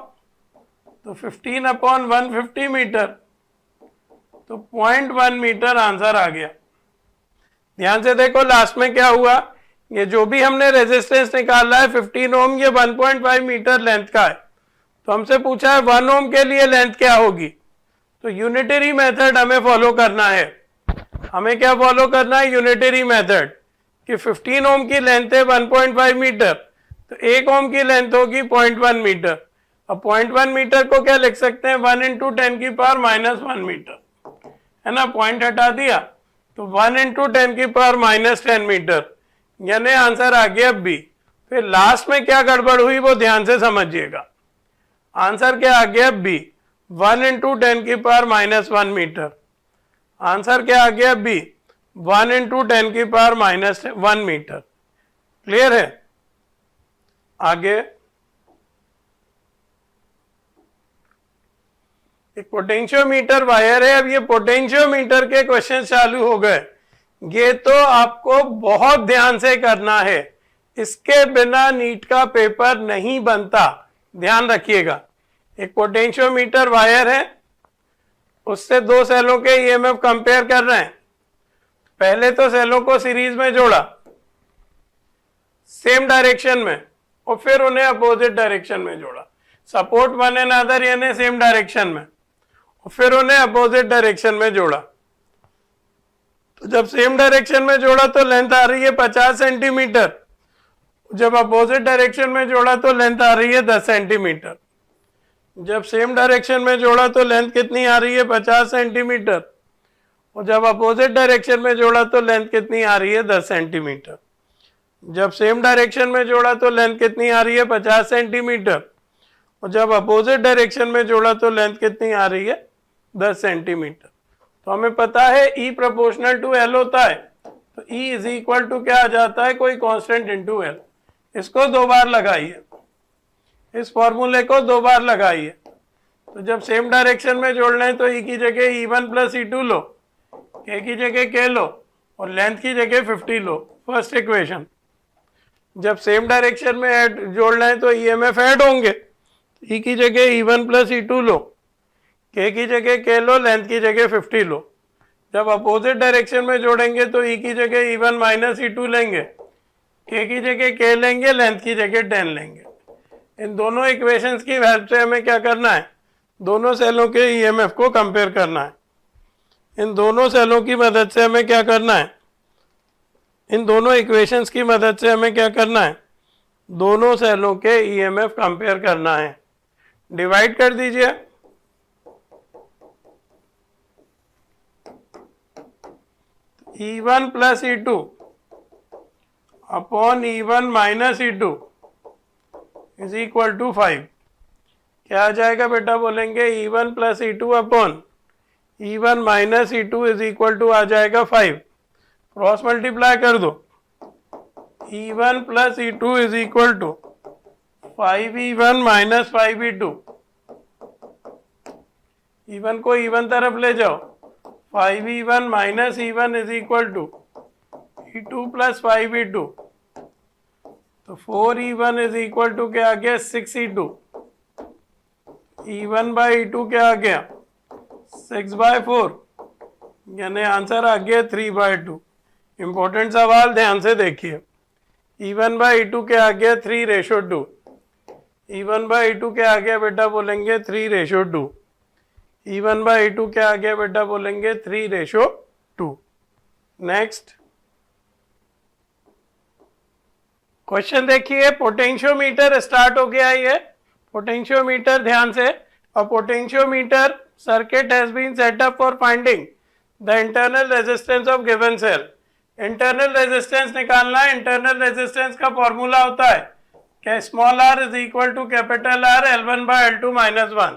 S1: तो 15 अपॉन 150 मीटर, तो 0.1 मीटर आंसर आ गया। ध्यान से देखो लास्ट में क्या हुआ, ये जो भी हमने रेजिस्टेंस निकाला है 15 ओम, ये 1.5 मीटर लेंथ का है। तो हमसे पूछा है 1 ओम के लिए लेंथ क्या होगी। तो यूनिटरी मेथड हमें फॉलो करना है। हमें क्या फॉलो करना है, यूनिटरी मेथड, कि 15 ओम की लेंथ है 1.5 मीटर, तो 1 ओम की लेंथ होगी 0.1 मीटर। अब 0.1 मीटर को क्या लिख सकते हैं, 1 इंटू 10 की पावर -1 मीटर, है ना, पॉइंट हटा दिया, तो 1 इंटू 10 की पावर -10 मीटर, यानी आंसर आ गया बी। फिर लास्ट में क्या गड़बड़ हुई वो ध्यान से समझिएगा। आंसर क्या आ गया, बी, 1 इंटू 10 की पावर -1 मीटर। आंसर क्या आ गया, बी, 1 इंटू 10 की पावर -1 मीटर। क्लियर है। आगे एक पोटेंशियोमीटर वायर है। अब ये पोटेंशियोमीटर के क्वेश्चन चालू हो गए, ये तो आपको बहुत ध्यान से करना है, इसके बिना नीट का पेपर नहीं बनता, ध्यान रखिएगा। एक पोटेंशियोमीटर वायर है, उससे 2 सेलों के ईएमएफ कंपेयर कर रहे हैं। पहले तो सेलों को सीरीज में जोड़ा सेम डायरेक्शन में, और फिर उन्हें अपोजिट डायरेक्शन में जोड़ा, सपोर्ट वन एंड अदर यानी सेम डायरेक्शन में, और फिर उन्हें अपोजिट डायरेक्शन में जोड़ा। तो जब सेम डायरेक्शन में जोड़ा तो लेंथ आ रही है 50 सेंटीमीटर, जब अपोजिट डायरेक्शन में जोड़ा तो लेंथ आ रही है 10 सेंटीमीटर। जब सेम डायरेक्शन में जोड़ा तो लेंथ कितनी आ रही है, 50 सेंटीमीटर, और जब अपोजिट डायरेक्शन में जोड़ा तो लेंथ कितनी आ रही है, 10 सेंटीमीटर। जब सेम डायरेक्शन में जोड़ा तो लेंथ कितनी आ रही है, 50 सेंटीमीटर, और जब अपोजिट डायरेक्शन में जोड़ा तो लेंथ कितनी आ रही है, 10 सेंटीमीटर। तो हमें पता है E प्रोपोर्शनल टू L होता है, तो E इज इक्वल टू क्या आ जाता है, कोई कांस्टेंट इनटू L। इसको 2 बार लगाइए, इस फॉर्मूले को 2 बार लगाइए। तो जब सेम डायरेक्शन में जोड़ना है तो E की जगह E1 प्लस E2 लो, K की जगह K लो, और लेंथ की जगह 50 लो, फर्स्ट इक्वेशन। जब सेम डायरेक्शन में जोड़ना है तो EMF ऐड होंगे, E की जगह E1 प्लस E2 लो, K की जगह K लो, लेंथ की जगह 50 लो। जब अपोजिट डायरेक्शन में जोड़ेंगे तो E की जगह E1 माइनस E2 लेंगे, K की जगह K लेंगे, लेंथ की जगह 10 लेंगे। इन दोनों इक्वेशंस की हेल्प से हमें क्या करना है, दोनों सेलों के ईएमएफ को कंपेयर करना है। इन दोनों सेलों की मदद से हमें क्या करना है, इन दोनों इक्वेशंस की मदद से हमें क्या करना है, दोनों सेलों के ईएमएफ कंपेयर करना है। डिवाइड कर दीजिए, E1 plus E2 upon E1 minus E2 is equal to 5। क्या आ जाएगा बेटा, बोलेंगे E1 plus E2 upon E1 minus E2 is equal to आ जाएगा 5। क्रॉस मल्टीप्लाई कर दो, E1 plus E2 is equal to 5E1 minus 5E2। E1 को E1 तरफ ले जाओ, 5E1 minus E1 is equal to E2 plus 5E2। तो 4E1 इज इक्वल टू क्या आ गया, 6E2। E1 बाई E2 क्या आ गया, 6/4, यानी आंसर आ गया 3/2। इंपॉर्टेंट सवाल ध्यान से देखिए। E1 बाई E2 क्या आ गया, 3:2। E1 बाई E2 क्या आ गया बेटा, बोलेंगे 3:2। E1 बाई E2 क्या आ गया बेटा, बोलेंगे 3:2। नेक्स्ट क्वेश्चन देखिए, पोटेंशियोमीटर स्टार्ट हो गया ये। पोटेंशियोमीटर ध्यान से, और potentiometer circuit has been set up for finding the internal resistance of given cell. Internal resistance निकालना है। इंटरनल रेजिस्टेंस का फॉर्मूला होता है कि small r is equal to capital R L1 by L2 minus 1।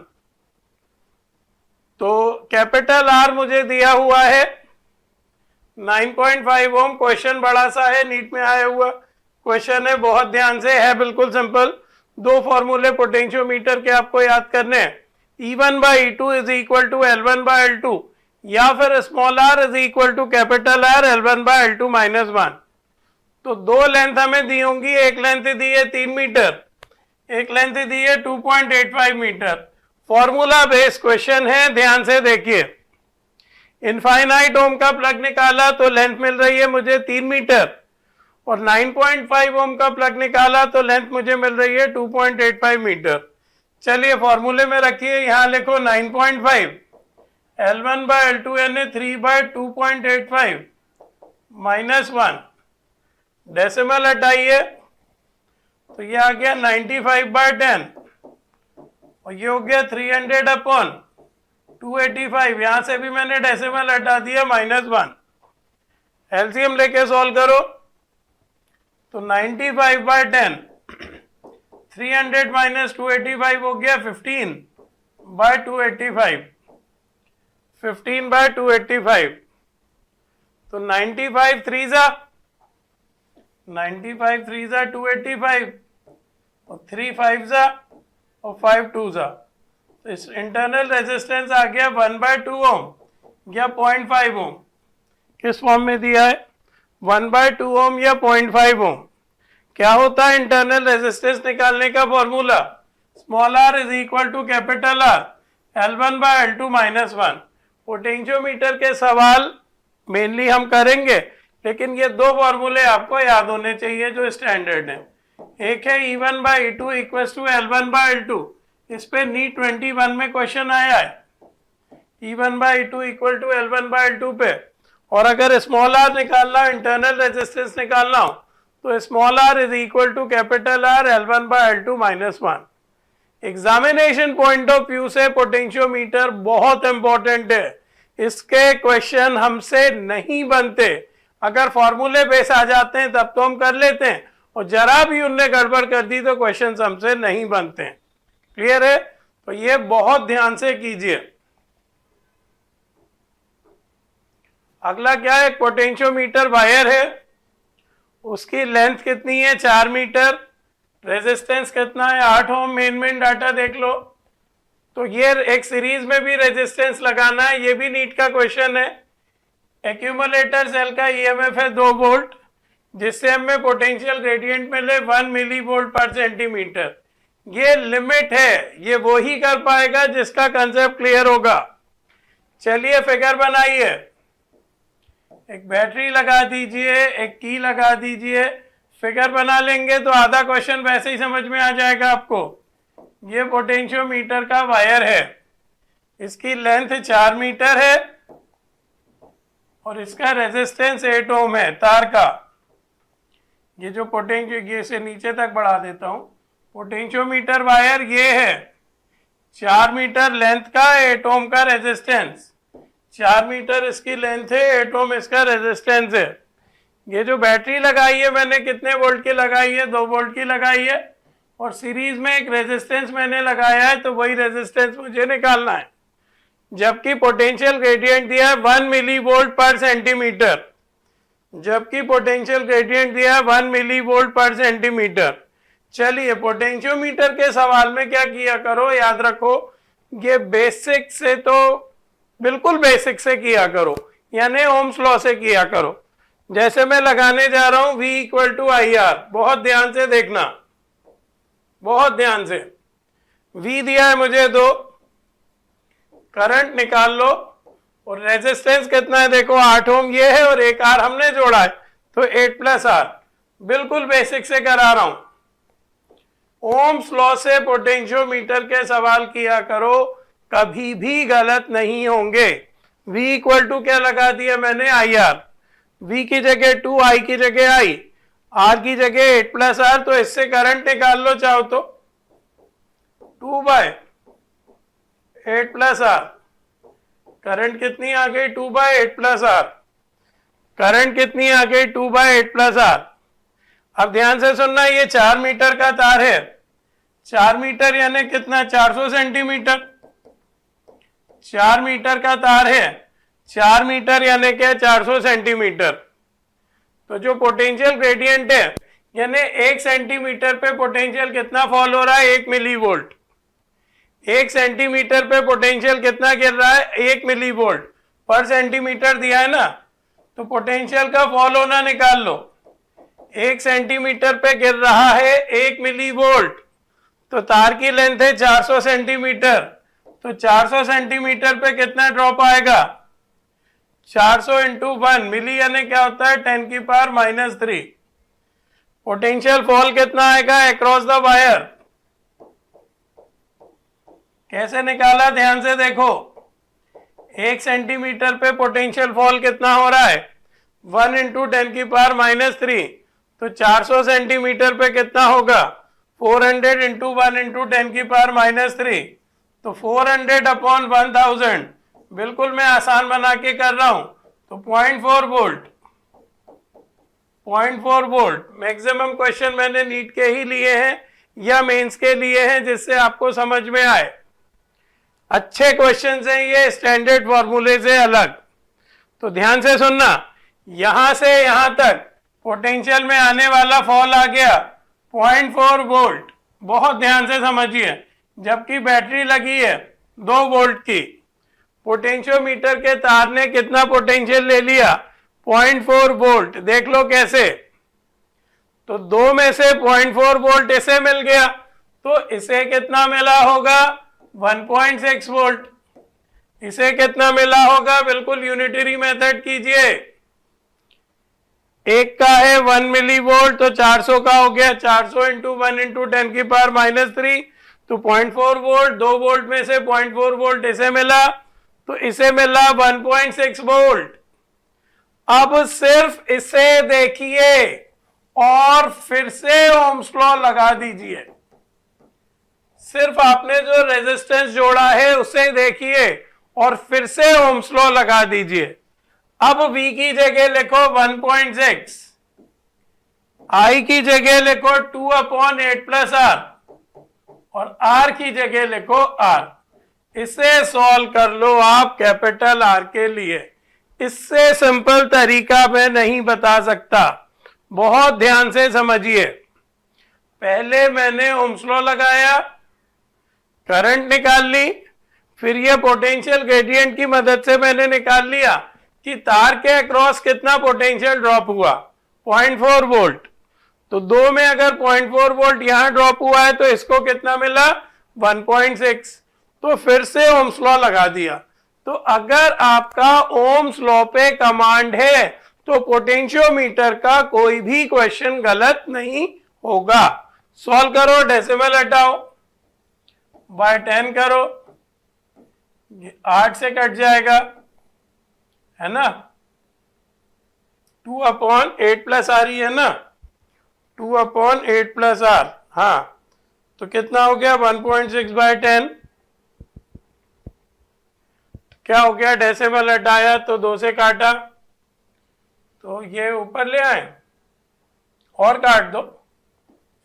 S1: तो कैपिटल R मुझे दिया हुआ है 9.5 ओम। क्वेश्चन बड़ा सा है, नीट में आया हुआ क्वेश्चन है, बहुत ध्यान से है, बिल्कुल सिंपल। दो फॉर्मूले पोटेंशियोमीटर के आपको याद करने हैं, E1 by E2 is equal to L1 by L2, या फिर small r is equal to capital R L1 by L2 minus 1। तो दो लेंथ हमें दी होंगी, एक लेंथ दी है 3 मीटर, एक लेंथ दी है 2.85 मीटर। फॉर्मूला बेस्ड क्वेश्चन है, ध्यान से देखिए। इनफाइनाइट ओम का प्लग निकाला तो लेंथ मिल रही है मुझे 3 मीटर, और 9.5 ओम का प्लग निकाला तो लेंथ मुझे मिल रही है 2.85 मीटर। चलिए फॉर्मूले में रखिए, यहां लिखो 9.5 L1 बाय L2 यानी 3/2.85 माइनस 1, डेसिमल हटाइए तो ये आ गया 95/10, और ये हो गया 300/285। यहां से भी मैंने डेसिमल हटा दिया -1। एलसीएम लेके सॉल्व करो तो 95/10, 300 माइनस 285 हो गया 15/285, 15/285। तो 95 3 285, और 3 5 और 5 2। तो इस इंटरनल रेजिस्टेंस आ गया 1/2 ओम या 0.5 ओम। किस फॉर्म में दिया है, 1/2 ओम या 0.5 ओम। क्या होता है इंटरनल रेजिस्टेंस निकालने का formula, small r is equal to capital R L1 by L2 minus 1। Potentiometer के सवाल मेनली हम करेंगे, लेकिन ये दो फॉर्मूले आपको याद होने चाहिए जो स्टैंडर्ड है। एक है E1 by E2 equal to L1 by L2, इस पे नीट 21 में क्वेश्चन आया है, E1 by E2 equal to L1 by L2 पे। और अगर स्मॉल r निकालना, इंटरनल रेजिस्टेंस निकालना हो, तो स्मॉल r is equal to capital R L1 by L2 minus 1। Examination point of view से पोटेंशियोमीटर बहुत इंपॉर्टेंट है, इसके क्वेश्चन हमसे नहीं बनते। अगर फॉर्मूले बेस आ जाते हैं तब तो हम कर लेते हैं, और जरा भी उनने गड़बड़ कर दी तो क्वेश्चन हमसे नहीं बनते। क्लियर है, तो ये बहुत ध्यान से कीजिए। अगला क्या है, पोटेंशियोमीटर वायर है, उसकी लेंथ कितनी है 4 मीटर, रेजिस्टेंस कितना है 8 ओम। मेन डाटा देख लो। तो ये एक सीरीज में भी रेजिस्टेंस लगाना है, ये भी नीट का क्वेश्चन है। एक्यूमुलेटर सेल का ईएमएफ है 2 वोल्ट, जिससे हमें पोटेंशियल ग्रेडियंट मिले 1 मिली वोल्ट पर सेंटीमीटर। ये लिमिट है, ये वो ही कर पाएगा जिसका कंसेप्ट क्लियर होगा। चलिए फिगर बनाइए, एक बैटरी लगा दीजिए, एक की लगा दीजिए, फिगर बना लेंगे तो आधा क्वेश्चन वैसे ही समझ में आ जाएगा आपको। ये पोटेंशियोमीटर का वायर है, इसकी लेंथ 4 मीटर है, और इसका रेजिस्टेंस 8 ओम है तार का। ये जो ये से नीचे तक बढ़ा देता हूं, पोटेंशियोमीटर वायर ये है, 4 मीटर लेंथ का, 8 ओम का रेजिस्टेंस। 4 मीटर इसकी लेंथ है, 8 ओम इसका रेजिस्टेंस है। ये जो बैटरी लगाई है मैंने कितने वोल्ट की लगाई है, 2 वोल्ट की लगाई है, और सीरीज में एक रेजिस्टेंस मैंने लगाया है, तो वही रेजिस्टेंस मुझे निकालना है। जबकि पोटेंशियल ग्रेडियंट दिया है 1 मिली वोल्ट पर सेंटीमीटर, जबकि पोटेंशियल ग्रेडियंट दिया है 1 मिली वोल्ट पर सेंटीमीटर। चलिए पोटेंशियोमीटर के सवाल में क्या किया करो, याद रखो ये बेसिक से तो बिल्कुल बेसिक से किया करो, यानी ओम्स लॉ से किया करो। जैसे मैं लगाने जा रहा हूं V equal to I R, बहुत ध्यान से देखना, बहुत ध्यान से। V दिया है मुझे 2, करंट निकाल लो, और रेजिस्टेंस कितना है देखो 8 ओम ये है और एक आर हमने जोड़ा है तो 8 प्लस आर। बिल्कुल बेसिक से करा रहा हूं। ओम्स लॉ से पोटेंशियोमीटर के सवाल किया करो, कभी भी गलत नहीं होंगे। V इक्वल टू क्या लगा दिया मैंने आई आर, V की जगह 2, I की जगह I, R की जगह 8 प्लस आर, तो इससे करंट निकाल लो चाहो तो 2/8 प्लस आर। करंट कितनी आ गई 2/8 प्लस आर। करंट कितनी आ गई 2/8 प्लस आर। अब ध्यान से सुनना, ये 4 मीटर का तार है, 4 मीटर यानी कितना 400 सेंटीमीटर। 4 मीटर का तार है, 4 मीटर यानी क्या 400 सेंटीमीटर। तो जो पोटेंशियल ग्रेडियंट है यानी 1 सेंटीमीटर पे पोटेंशियल कितना फॉल हो रहा है 1 मिली वोल्ट। 1 सेंटीमीटर पे पोटेंशियल कितना गिर रहा है 1 मिली वोल्ट पर सेंटीमीटर दिया है ना, तो पोटेंशियल का फॉल होना निकाल लो। 1 सेंटीमीटर पे गिर रहा है 1 मिली वोल्ट, तो तार की लेंथ है 400 सेंटीमीटर, तो 400 सेंटीमीटर पे कितना ड्रॉप आएगा 400 इंटू 1 मिली यानी क्या होता है 10 की पावर -3। पोटेंशियल फॉल कितना आएगा अक्रॉस द वायर, कैसे निकाला ध्यान से देखो। 1 सेंटीमीटर पे पोटेंशियल फॉल कितना हो रहा है 1 इंटू 10 की पावर -3, तो 400 सेंटीमीटर पे कितना होगा 400 इंटू 1 इंटू 10 की पावर -3, तो 400 अपॉन 1000। बिल्कुल मैं आसान बना के कर रहा हूं, तो 0.4 वोल्ट। 0.4 वोल्ट। मैक्सिमम क्वेश्चन मैंने नीट के ही लिए हैं या मेंस के लिए हैं जिससे आपको समझ में आए। अच्छे क्वेश्चन हैं ये, स्टैंडर्ड फॉर्मूले से अलग। तो ध्यान से सुनना, यहां से यहां तक पोटेंशियल में आने वाला फॉल आ गया 0.4 वोल्ट, बहुत ध्यान से समझिए। जबकि बैटरी लगी है 2 वोल्ट की, पोटेंशियोमीटर के तार ने कितना पोटेंशियल ले लिया 0.4 वोल्ट। देख लो कैसे, तो 2 में से 0.4 वोल्ट इसे मिल गया, तो इसे कितना मिला होगा 1.6 वोल्ट। इसे कितना मिला होगा, बिल्कुल यूनिटरी मेथड कीजिए। एक का है 1 मिली वोल्ट, तो 400 का हो गया 400 इंटू 1 इंटू 10 की पावर -3, तो 0.4 वोल्ट। 2 वोल्ट में से 0.4 वोल्ट इसे मिला, तो इसे मिला 1.6 वोल्ट। अब सिर्फ इसे देखिए और फिर से ओम्स लॉ लगा दीजिए। सिर्फ आपने जो रेजिस्टेंस जोड़ा है उसे देखिए और फिर से ओम्स लॉ लगा दीजिए। अब V की जगह लिखो 1.6, I की जगह लिखो 2/8 प्लस R, और R की जगह लिखो R। इसे सॉल्व कर लो आप कैपिटल R के लिए। इससे सिंपल तरीका मैं नहीं बता सकता, बहुत ध्यान से समझिए। पहले मैंने ओम्स लॉ लगाया, करंट निकाल ली, फिर ये पोटेंशियल ग्रेडियंट की मदद से मैंने निकाल लिया कि तार के अक्रॉस कितना पोटेंशियल ड्रॉप हुआ 0.4 वोल्ट। तो 2 में अगर 0.4 वोल्ट यहां ड्रॉप हुआ है तो इसको कितना मिला 1.6, तो फिर से ओम्स लॉ लगा दिया। तो अगर आपका ओम्स लॉ पे कमांड है तो पोटेंशियोमीटर का कोई भी क्वेश्चन गलत नहीं होगा। सॉल्व करो, डेसिमल हटाओ, बाय 10 करो, 8 से कट जाएगा, है ना। 2/8 प्लस आर ही है ना, 2/8 प्लस आर। हाँ, तो कितना हो गया 1.6/10। क्या हो गया, डेसिमल हटाया तो 2 से काटा, तो ये ऊपर ले आए और काट दो,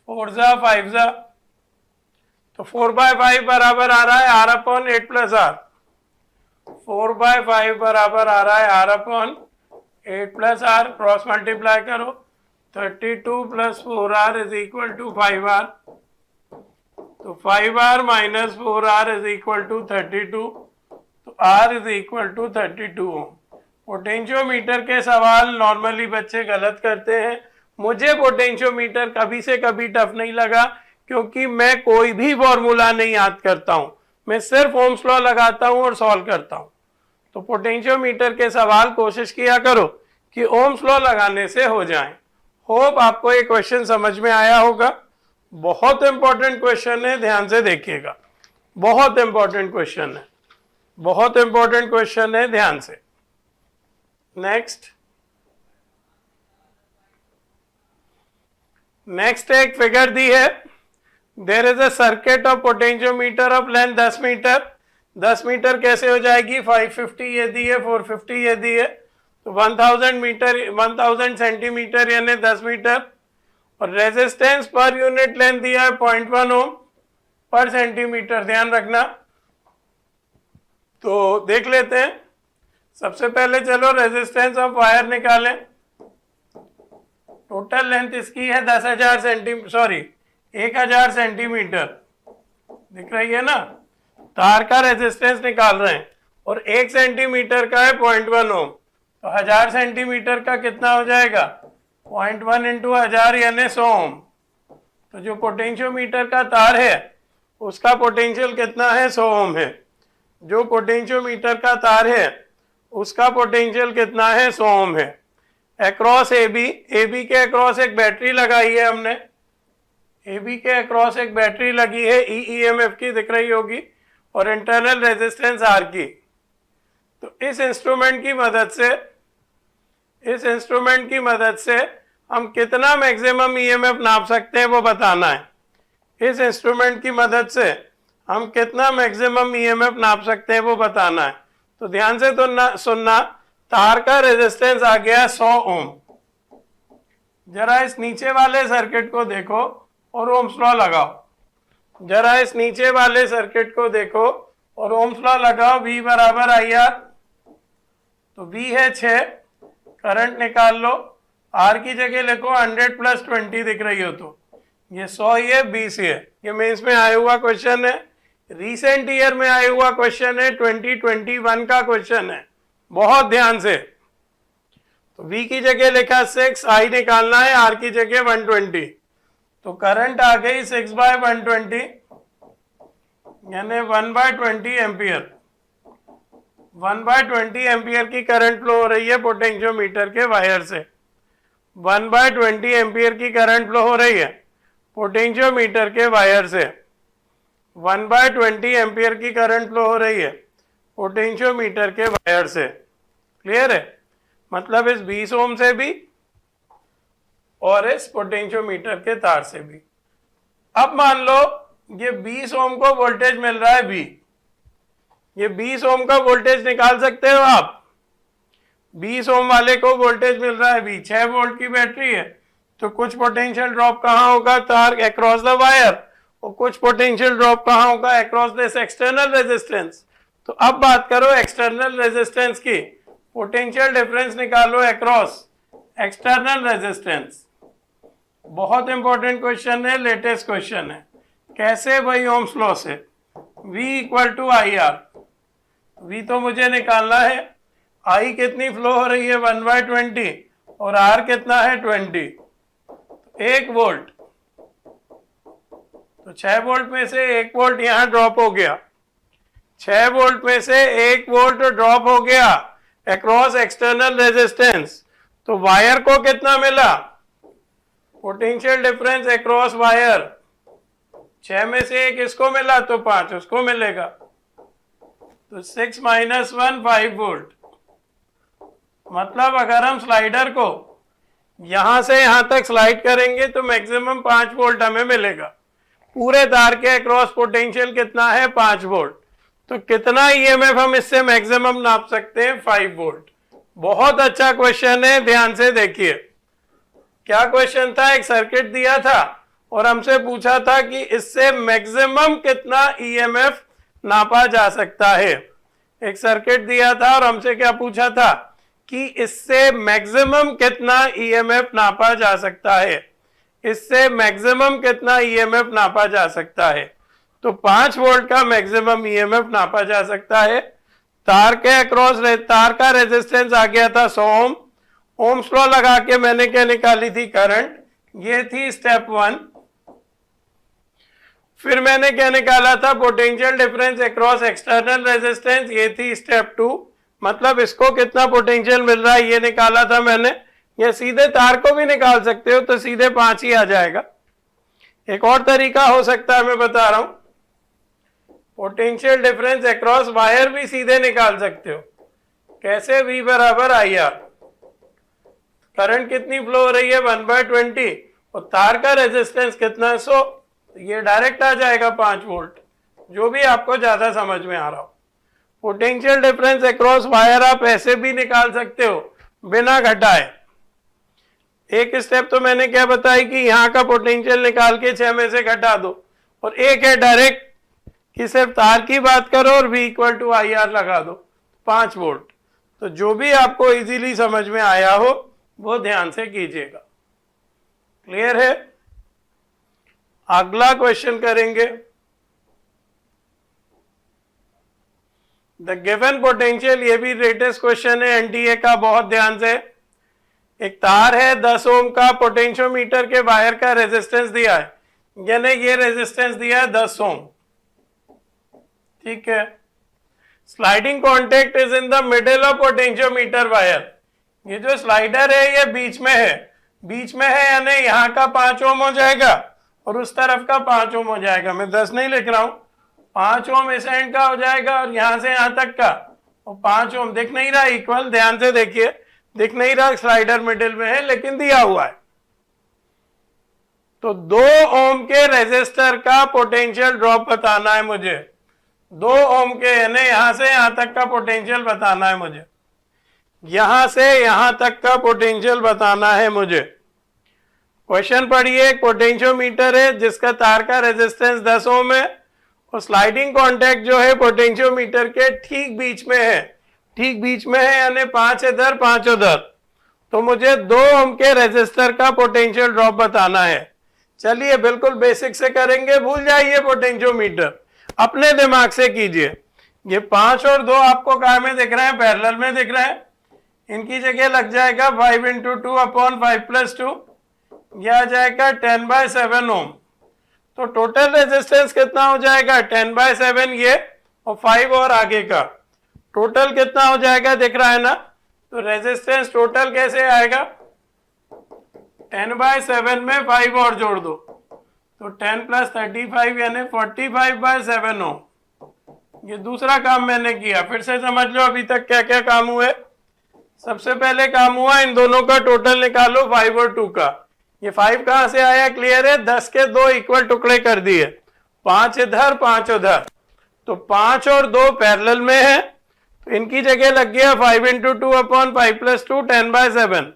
S1: 4 जा 5 जा, तो 4/5 बराबर आ रहा है R/8 प्लस आर। 4/5 बराबर आ रहा है R/8 8 plus are, cross multiply करो, 32 plus 4r is equal to 5r, तो 5r minus 4r is equal to 32, तो r is equal to 32 ohm. Potentiometer के सवाल नॉर्मली बच्चे गलत करते हैं। मुझे पोटेंशियोमीटर कभी से कभी टफ नहीं लगा, क्योंकि मैं कोई भी फॉर्मूला नहीं याद करता हूं, मैं सिर्फ ओम्स लॉ लगाता हूं और सॉल्व करता हूं। तो पोटेंशियोमीटर के सवाल कोशिश किया करो कि ओम्स लॉ लगाने से हो जाएं। होप आपको ये क्वेश्चन समझ में आया होगा। बहुत इंपॉर्टेंट क्वेश्चन है, ध्यान से देखिएगा, बहुत इंपॉर्टेंट क्वेश्चन है, बहुत इंपॉर्टेंट क्वेश्चन है, ध्यान से। नेक्स्ट एक फिगर दी है। There is a circuit of potentiometer of length 10 metre. 10 metre कैसे हो जाएगी, 550 ये दी है, 450 ये दी है, तो 1000 मीटर, 1000 सेंटीमीटर यानी 10 मीटर। और रेजिस्टेंस पर यूनिट लेंथ दिया है 0.1 ओम पर सेंटीमीटर, ध्यान रखना। तो देख लेते हैं। सबसे पहले चलो रेजिस्टेंस ऑफ वायर निकालें। टोटल लेंथ इसकी है 10,000 सेंटीमीटर, दिख रही है ना। तार का रेजिस्टेंस निकाल रहे हैं और 1 सेंटीमीटर का है 0.1 ओम, तो 1000 सेंटीमीटर का कितना हो जाएगा, 0.1 इंटू 1000 यानी 100 ओम। तो जो पोटेंशियोमीटर का तार है उसका पोटेंशियल कितना है, 100 ओम है। जो पोटेंशियोमीटर का तार है उसका पोटेंशियल कितना है, 100 ओम है। अक्रॉस AB के अक्रॉस एक बैटरी लगाई है हमने, AB के अक्रॉस एक बैटरी लगी है EMF की, दिख रही होगी, और इंटरनल रेजिस्टेंस R की। तो इस इंस्ट्रूमेंट की मदद से हम कितना मैक्सिमम EMF नाप सकते हैं वो बताना है। इस इंस्ट्रूमेंट की मदद से हम कितना मैक्सिमम EMF नाप सकते हैं वो बताना है। तो ध्यान से तो सुनना, तार का रेजिस्टेंस आ गया 100 ओम। जरा इस नीचे वाले सर्किट को देखो और ओम्स लॉ लगाओ। जरा इस नीचे वाले सर्किट को देखो और ओम्स लॉ लगाओ। V बराबर IR, तो V है 6, करंट निकाल लो। R की जगह लिखो 100 प्लस 20, दिख रही हो तो ये 100 ही है, 20 ही है। ये मेंस में आया हुआ क्वेश्चन है, रिसेंट ईयर में आया हुआ क्वेश्चन है, 2021 का क्वेश्चन है, बहुत ध्यान से। तो V की जगह लिखा 6, I निकालना है, R की जगह 120, तो करंट आ गई 6/120 यानी 1/20 एम्पियर। 1/20 एम्पियर की करंट फ्लो हो रही है पोटेंशियोमीटर के वायर से। 1/20 एम्पियर की करंट फ्लो हो रही है पोटेंशियोमीटर के वायर से। 1/20 एम्पियर की करंट फ्लो हो रही है पोटेंशियोमीटर के वायर से। क्लियर है, मतलब इस 20 ओम से भी और इस पोटेंशियोमीटर के तार से भी। अब मान लो ये 20 ओम को वोल्टेज मिल रहा है V, ये 20 ओम का वोल्टेज निकाल सकते हो आप। 20 ओम वाले को वोल्टेज मिल रहा है V, 6 वोल्ट की बैटरी है, तो कुछ पोटेंशियल ड्रॉप कहाँ होगा, तार अक्रॉस द वायर, और कुछ पोटेंशियल ड्रॉप कहाँ होगा, अक्रॉस दिस एक्सटर्नल रेजिस्टेंस। तो अब बात करो एक्सटर्नल रेजिस्टेंस की, पोटेंशियल डिफरेंस निकालो अक्रॉस एक्सटर्नल रेजिस्टेंस। बहुत इंपॉर्टेंट क्वेश्चन है, लेटेस्ट क्वेश्चन है। कैसे, वही ओम्स लॉ से। V equal to IR, V तो मुझे निकालना है, I कितनी फ्लो हो रही है 1/20 और R कितना है 20, 1 वोल्ट, तो 6 वोल्ट में से 1 वोल्ट यहाँ ड्रॉप हो गया। 6 वोल्ट में से 1 वोल्ट ड्रॉप हो गया अक्रॉस एक्सटर्नल रेजिस्टेंस। तो वायर को कितना मिला, पोटेंशियल डिफरेंस अक्रॉस वायर, 6 में से 1 इसको मिला तो 5 उसको मिलेगा, तो 6 - 1 5 वोल्ट। मतलब अगर हम स्लाइडर को यहां से यहां तक स्लाइड करेंगे तो मैक्सिमम 5 वोल्ट हमें मिलेगा। पूरे तार के अक्रॉस पोटेंशियल कितना है, 5 वोल्ट। तो कितना ईएमएफ हम इससे मैक्सिमम नाप सकते हैं, 5 वोल्ट। बहुत अच्छा क्वेश्चन है, ध्यान से देखिए। क्या क्वेश्चन था, एक सर्किट दिया था और हमसे पूछा था कि इससे मैक्सिमम कितना ईएमएफ नापा जा सकता है। एक सर्किट दिया था और हमसे क्या पूछा था कि इससे मैक्सिमम कितना ईएमएफ नापा जा सकता है, इससे मैक्सिमम कितना ईएमएफ नापा जा सकता है। तो 5 वोल्ट का मैक्सिमम ईएमएफ नापा जा सकता है। तार के अक्रॉस तार का रेजिस्टेंस आ गया था 100 ओम। ओम्स लॉ लगा के मैंने क्या निकाली थी, करंट। ये थी स्टेप 1। फिर मैंने क्या निकाला था, potential difference across external resistance. ये थी स्टेप 2। मतलब इसको कितना पोटेंशियल मिल रहा है ये निकाला था मैंने। या सीधे तार को भी निकाल सकते हो, तो सीधे 5 ही आ जाएगा। एक और तरीका हो सकता है, मैं बता रहा हूं, पोटेंशियल डिफरेंस अक्रॉस वायर भी सीधे निकाल सकते हो। कैसे? V बराबर IR। करंट कितनी फ्लो हो रही है, 1/20, और तार का रेजिस्टेंस कितना है, 100। ये डायरेक्ट आ जाएगा 5 वोल्ट, जो भी आपको ज्यादा समझ में आ रहा हो। पोटेंशियल डिफरेंस अक्रॉस वायर आप ऐसे भी निकाल सकते हो बिना घटाए। एक स्टेप तो मैंने क्या बताई कि यहाँ का पोटेंशियल निकाल के 6 में से घटा दो, और एक है डायरेक्ट कि सिर्फ तार की बात करो और V = IR लगा दो, 5 वोल्ट। तो जो भी आपको इजीली समझ में आया हो वो ध्यान से कीजिएगा। क्लियर है? अगला क्वेश्चन करेंगे। द गिवन पोटेंशियल, ये भी लेटेस्ट क्वेश्चन है एनटीए का, बहुत ध्यान से। एक तार है, 10 ओम का, पोटेंशियोमीटर के वायर का रेजिस्टेंस दिया है, यानी ये रेजिस्टेंस दिया है 10 ओम। ठीक है। Sliding contact is in the middle of potentiometer wire. ये जो स्लाइडर है ये बीच में है, बीच में है, यानी यहाँ का 5 ओम हो जाएगा और उस तरफ का 5 ओम हो जाएगा। मैं 10 नहीं लिख रहा हूं, 5 ओम इस एंड का हो जाएगा और यहां से यहां तक का, और 5 ओम दिख नहीं रहा इक्वल, ध्यान से देखिए, दिख नहीं रहा, स्लाइडर मिडिल में है लेकिन दिया हुआ है। तो 2 ओम के रेजिस्टर का पोटेंशियल ड्रॉप बताना है मुझे। 2 ओम के, यानी यहां से यहां तक का पोटेंशियल बताना है मुझे, यहां से यहां तक का पोटेंशियल बताना है मुझे। क्वेश्चन पढ़िए। एक पोटेंशियोमीटर है जिसका तार का रेजिस्टेंस 10 ओम है, और स्लाइडिंग कॉन्टैक्ट जो है पोटेंशियोमीटर के ठीक बीच में है, ठीक बीच में है, यानी 5 इधर 5 उधर। तो मुझे 2 ओम के रेजिस्टर का पोटेंशियल ड्रॉप बताना है। चलिए बिल्कुल बेसिक से करेंगे, भूल जाइए पोटेंशियोमीटर, अपने दिमाग से कीजिए। ये 5 और 2 आपको काय में दिख रहे हैं, पैरेलल में दिख रहे हैं। इनकी जगह लग जाएगा 5 × 2/5+2, यह आ जाएगा 10/7 ओम। तो टोटल रेजिस्टेंस कितना हो जाएगा, 10/7 ये, और 5 और आगे का, टोटल कितना हो जाएगा, दिख रहा है ना। तो रेजिस्टेंस टोटल कैसे आएगा, 10/7 में 5 और जोड़ दो, तो 10 + 35 यानी 45/7 ओम। ये दूसरा काम मैंने किया, फिर से समझ लो अभी तक क्या क्या काम हुए। सबसे पहले काम हुआ इन दोनों का टोटल निकालो, 5 और 2 का। ये 5 कहां से आया, क्लियर है, 10 के 2 इक्वल टुकड़े कर दिए, 5 इधर 5 उधर। तो 5 और 2 पैरेलल में है, तो इनकी जगह लग गया 5 × 2/5+2, 10/7।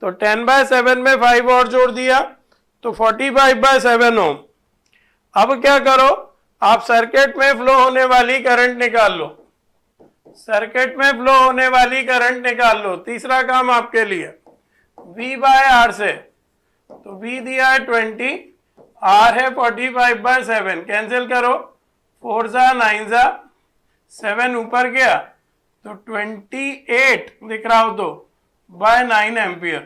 S1: तो 10/7 में 5 और जोड़ दिया, तो 45/7 ओम। अब क्या करो, आप सर्किट में फ्लो होने वाली करंट निकाल लो, सर्किट में फ्लो होने वाली करंट निकाल लो। तीसरा काम आपके लिए, V/R से। तो V दिया है 20, R है 45/7, कैंसिल करो, 4 × 9 × 7 ऊपर गया, तो 28 दिख रहा हो तो /9 एम्पियर।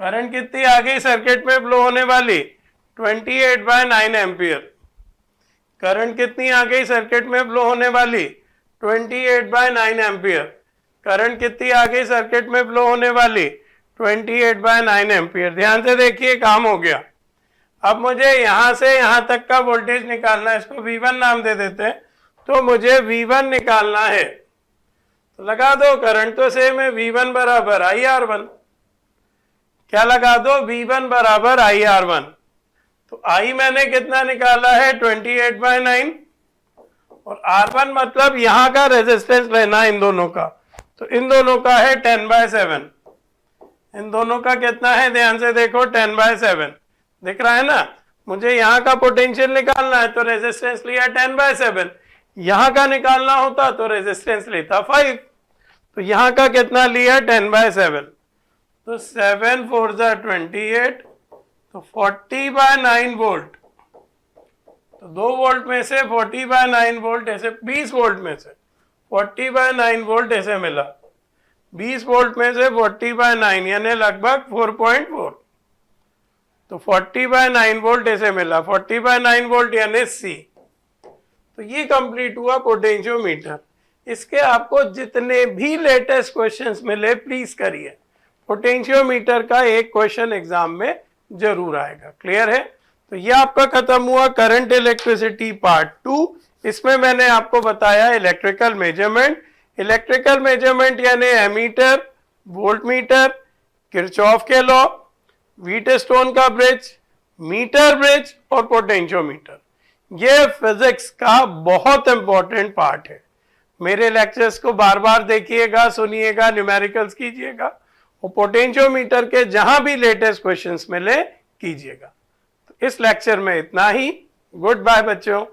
S1: करंट कितनी आ गई सर्किट में फ्लो होने वाली, 28/9 एम्पियर। करंट कितनी आ गई सर्किट में फ्लो होने वाली, 28/9 एम्पियर। करंट कितनी आ गई सर्किट में फ्लो होने वाली, 28/9 एम्पियर। ध्यान से देखिए, काम हो गया। अब मुझे यहां से यहां तक का वोल्टेज निकालना है, इसको V1 नाम दे देते हैं। तो मुझे V1 निकालना है, तो लगा दो, करंट तो सेम है, V1 बराबर IR1। क्या लगा दो, V1 बराबर IR1। तो I मैंने कितना निकाला है, 28/9, और R1 मतलब यहां का रेजिस्टेंस लेना है इन दोनों का, तो इन दोनों का है 10/7। इन दोनों का कितना है, ध्यान से देखो, 10/7 दिख रहा है ना। मुझे यहाँ का पोटेंशियल निकालना है, तो रेजिस्टेंस लिया 10/7। यहाँ का निकालना होता तो रेजिस्टेंस लेता 5। तो यहां का कितना लिया 10/7, तो 7 4 28, तो 40/9 वोल्ट। तो 2 वोल्ट में से 40/9 वोल्ट ऐसे 20 वोल्ट में से 40/9 वोल्ट ऐसे मिला, 20 वोल्ट में से 40/9 यानी लगभग 4.4, तो 40/9 वोल्ट ऐसे मिला, 40/9 वोल्ट यानी सी। तो ये कंप्लीट हुआ पोटेंशियोमीटर। इसके आपको जितने भी लेटेस्ट क्वेश्चंस मिले प्लीज करिए, पोटेंशियोमीटर का एक क्वेश्चन एग्जाम में जरूर आएगा। क्लियर है? तो ये आपका खत्म हुआ करंट इलेक्ट्रिसिटी पार्ट 2। इसमें मैंने आपको बताया इलेक्ट्रिकल मेजरमेंट। इलेक्ट्रिकल मेजरमेंट यानी एमीटर, वोल्टमीटर, किरचॉफ के लॉ, व्हीटस्टोन का ब्रिज, मीटर ब्रिज और पोटेंशियोमीटर। ये फिजिक्स का बहुत इंपॉर्टेंट पार्ट है। मेरे लेक्चर्स को बार बार देखिएगा, सुनिएगा, न्यूमेरिकल्स कीजिएगा और पोटेंशियोमीटर के जहां भी लेटेस्ट क्वेश्चंस मिले कीजिएगा। तो इस लेक्चर में इतना ही। गुड बाय बच्चों।